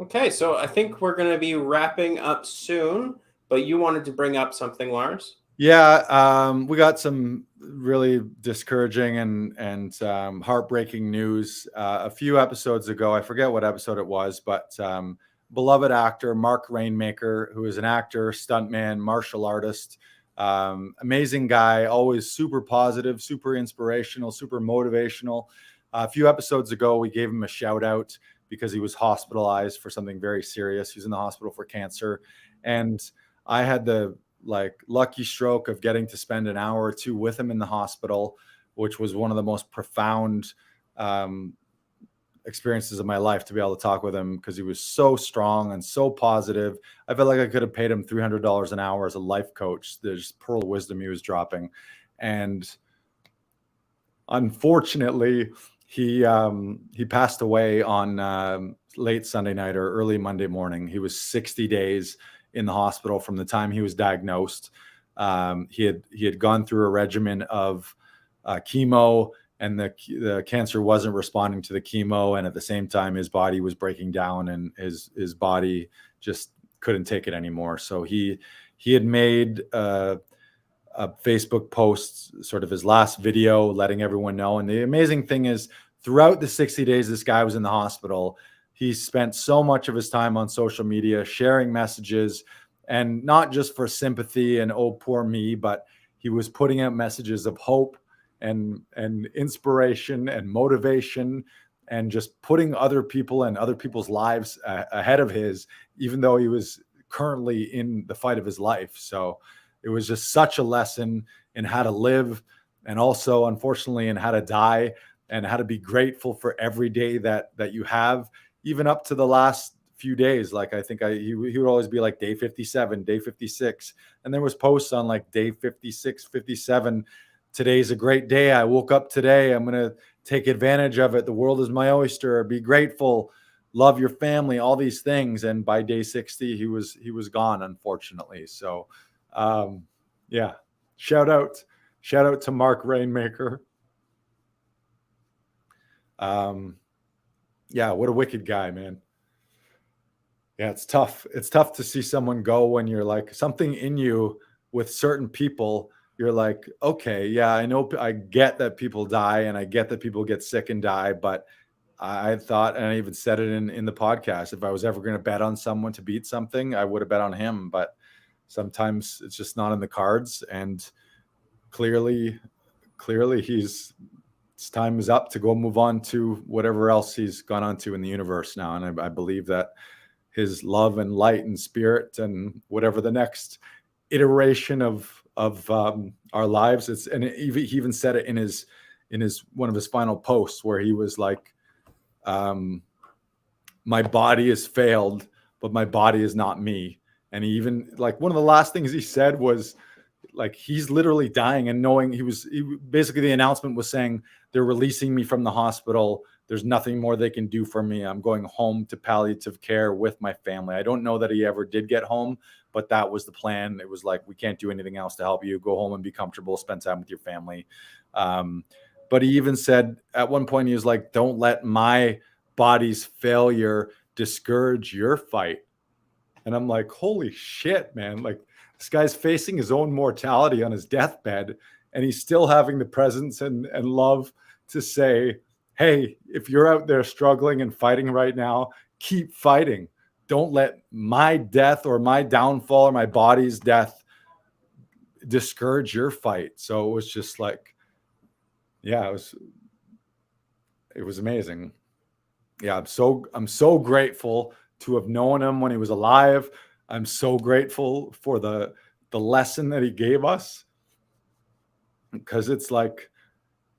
Okay, so I think we're going to be wrapping up soon, but you wanted to bring up something, Lars? Yeah, we got some really discouraging and heartbreaking news a few episodes ago. I forget what episode it was, but beloved actor Mark Rainmaker, who is an actor, stuntman, martial artist, amazing guy, always super positive, super inspirational, super motivational. A few episodes ago, we gave him a shout out because he was hospitalized for something very serious. He was in the hospital for cancer, and I had the lucky stroke of getting to spend an hour or two with him in the hospital, which was one of the most profound experiences of my life, to be able to talk with him, because he was so strong and so positive. I felt like I could have paid him $300 an hour as a life coach. There's pearl of wisdom he was dropping. And unfortunately, he passed away on late Sunday night or early Monday morning. He was 60 days in the hospital from the time he was diagnosed. He had gone through a regimen of chemo, and the cancer wasn't responding to the chemo. And at the same time, his body was breaking down, and his body just couldn't take it anymore. So he had made a Facebook post, sort of his last video, letting everyone know. And the amazing thing is, throughout the 60 days this guy was in the hospital, he spent so much of his time on social media sharing messages, and not just for sympathy and oh poor me, but he was putting out messages of hope and inspiration and motivation, and just putting other people and other people's lives ahead of his, even though he was currently in the fight of his life. So it was just such a lesson in how to live, and also, unfortunately, in how to die, and how to be grateful for every day that you have, even up to the last few days. Like, I think he would always be like day 57, day 56. And there was posts on like day 56, 57. Today's a great day. I woke up today. I'm going to take advantage of it. The world is my oyster. Be grateful. Love your family, all these things. And by day 60, he was gone, unfortunately. So, yeah, shout out to Mark Rainmaker. Yeah, what a wicked guy, man. Yeah, it's tough. It's tough to see someone go when you're like, something in you with certain people, you're like, okay, yeah, I know, I get that people die, and I get that people get sick and die, but I thought, and I even said it in the podcast, if I was ever going to bet on someone to beat something, I would have bet on him. But sometimes it's just not in the cards, and clearly his time is up to go move on to whatever else he's gone on to in the universe now. And I believe that his love and light and spirit and whatever the next iteration of our lives, it's, and he even said it in his one of his final posts, where he was like, my body has failed, but my body is not me. And he even, like, one of the last things he said was, like, he's literally dying, and knowing basically the announcement was saying, they're releasing me from the hospital. There's nothing more they can do for me. I'm going home to palliative care with my family. I don't know that he ever did get home, but that was the plan. It was like, we can't do anything else to help you. Go home and be comfortable, spend time with your family. But he even said at one point, he was like, don't let my body's failure discourage your fight. And I'm like, holy shit, man. Like, this guy's facing his own mortality on his deathbed, and he's still having the presence and love to say, hey, if you're out there struggling and fighting right now, keep fighting. Don't let my death or my downfall or my body's death discourage your fight. So it was just like, yeah, it was amazing. Yeah, I'm so grateful to have known him when he was alive. I'm so grateful for the lesson that he gave us, because it's like,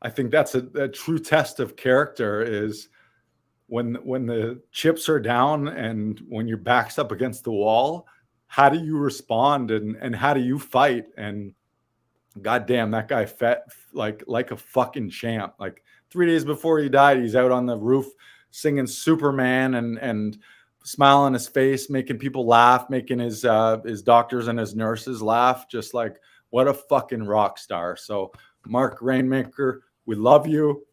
I think that's a true test of character, is when the chips are down and when your back's up against the wall, how do you respond, and how do you fight? And goddamn, that guy fought like a fucking champ. Like, 3 days before he died, he's out on the roof singing Superman and smile on his face, making people laugh, making his doctors and his nurses laugh. Just like, what a fucking rock star. So Mark Rainmaker, we love you.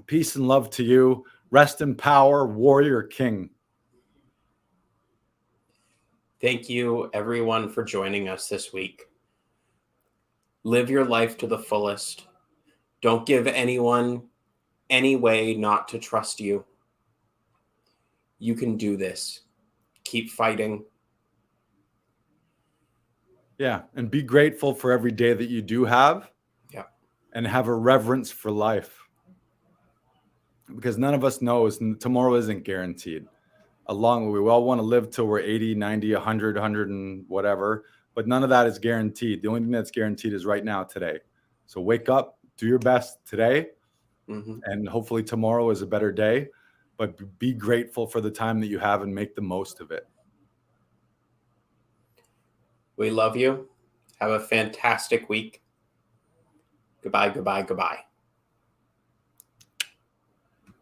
Peace and love to you. Rest in power, warrior king. Thank you, everyone, for joining us this week. Live your life to the fullest. Don't give anyone any way not to trust you. You can do this. Keep fighting. Yeah, and be grateful for every day that you do have. Yeah. And have a reverence for life. Because none of us knows, and tomorrow isn't guaranteed. We all want to live till we're 80, 90, 100, 100 and whatever, but none of that is guaranteed. The only thing that's guaranteed is right now, today. So wake up, do your best today, and hopefully tomorrow is a better day, but be grateful for the time that you have and make the most of it. We love you. Have a fantastic week. Goodbye, goodbye, goodbye.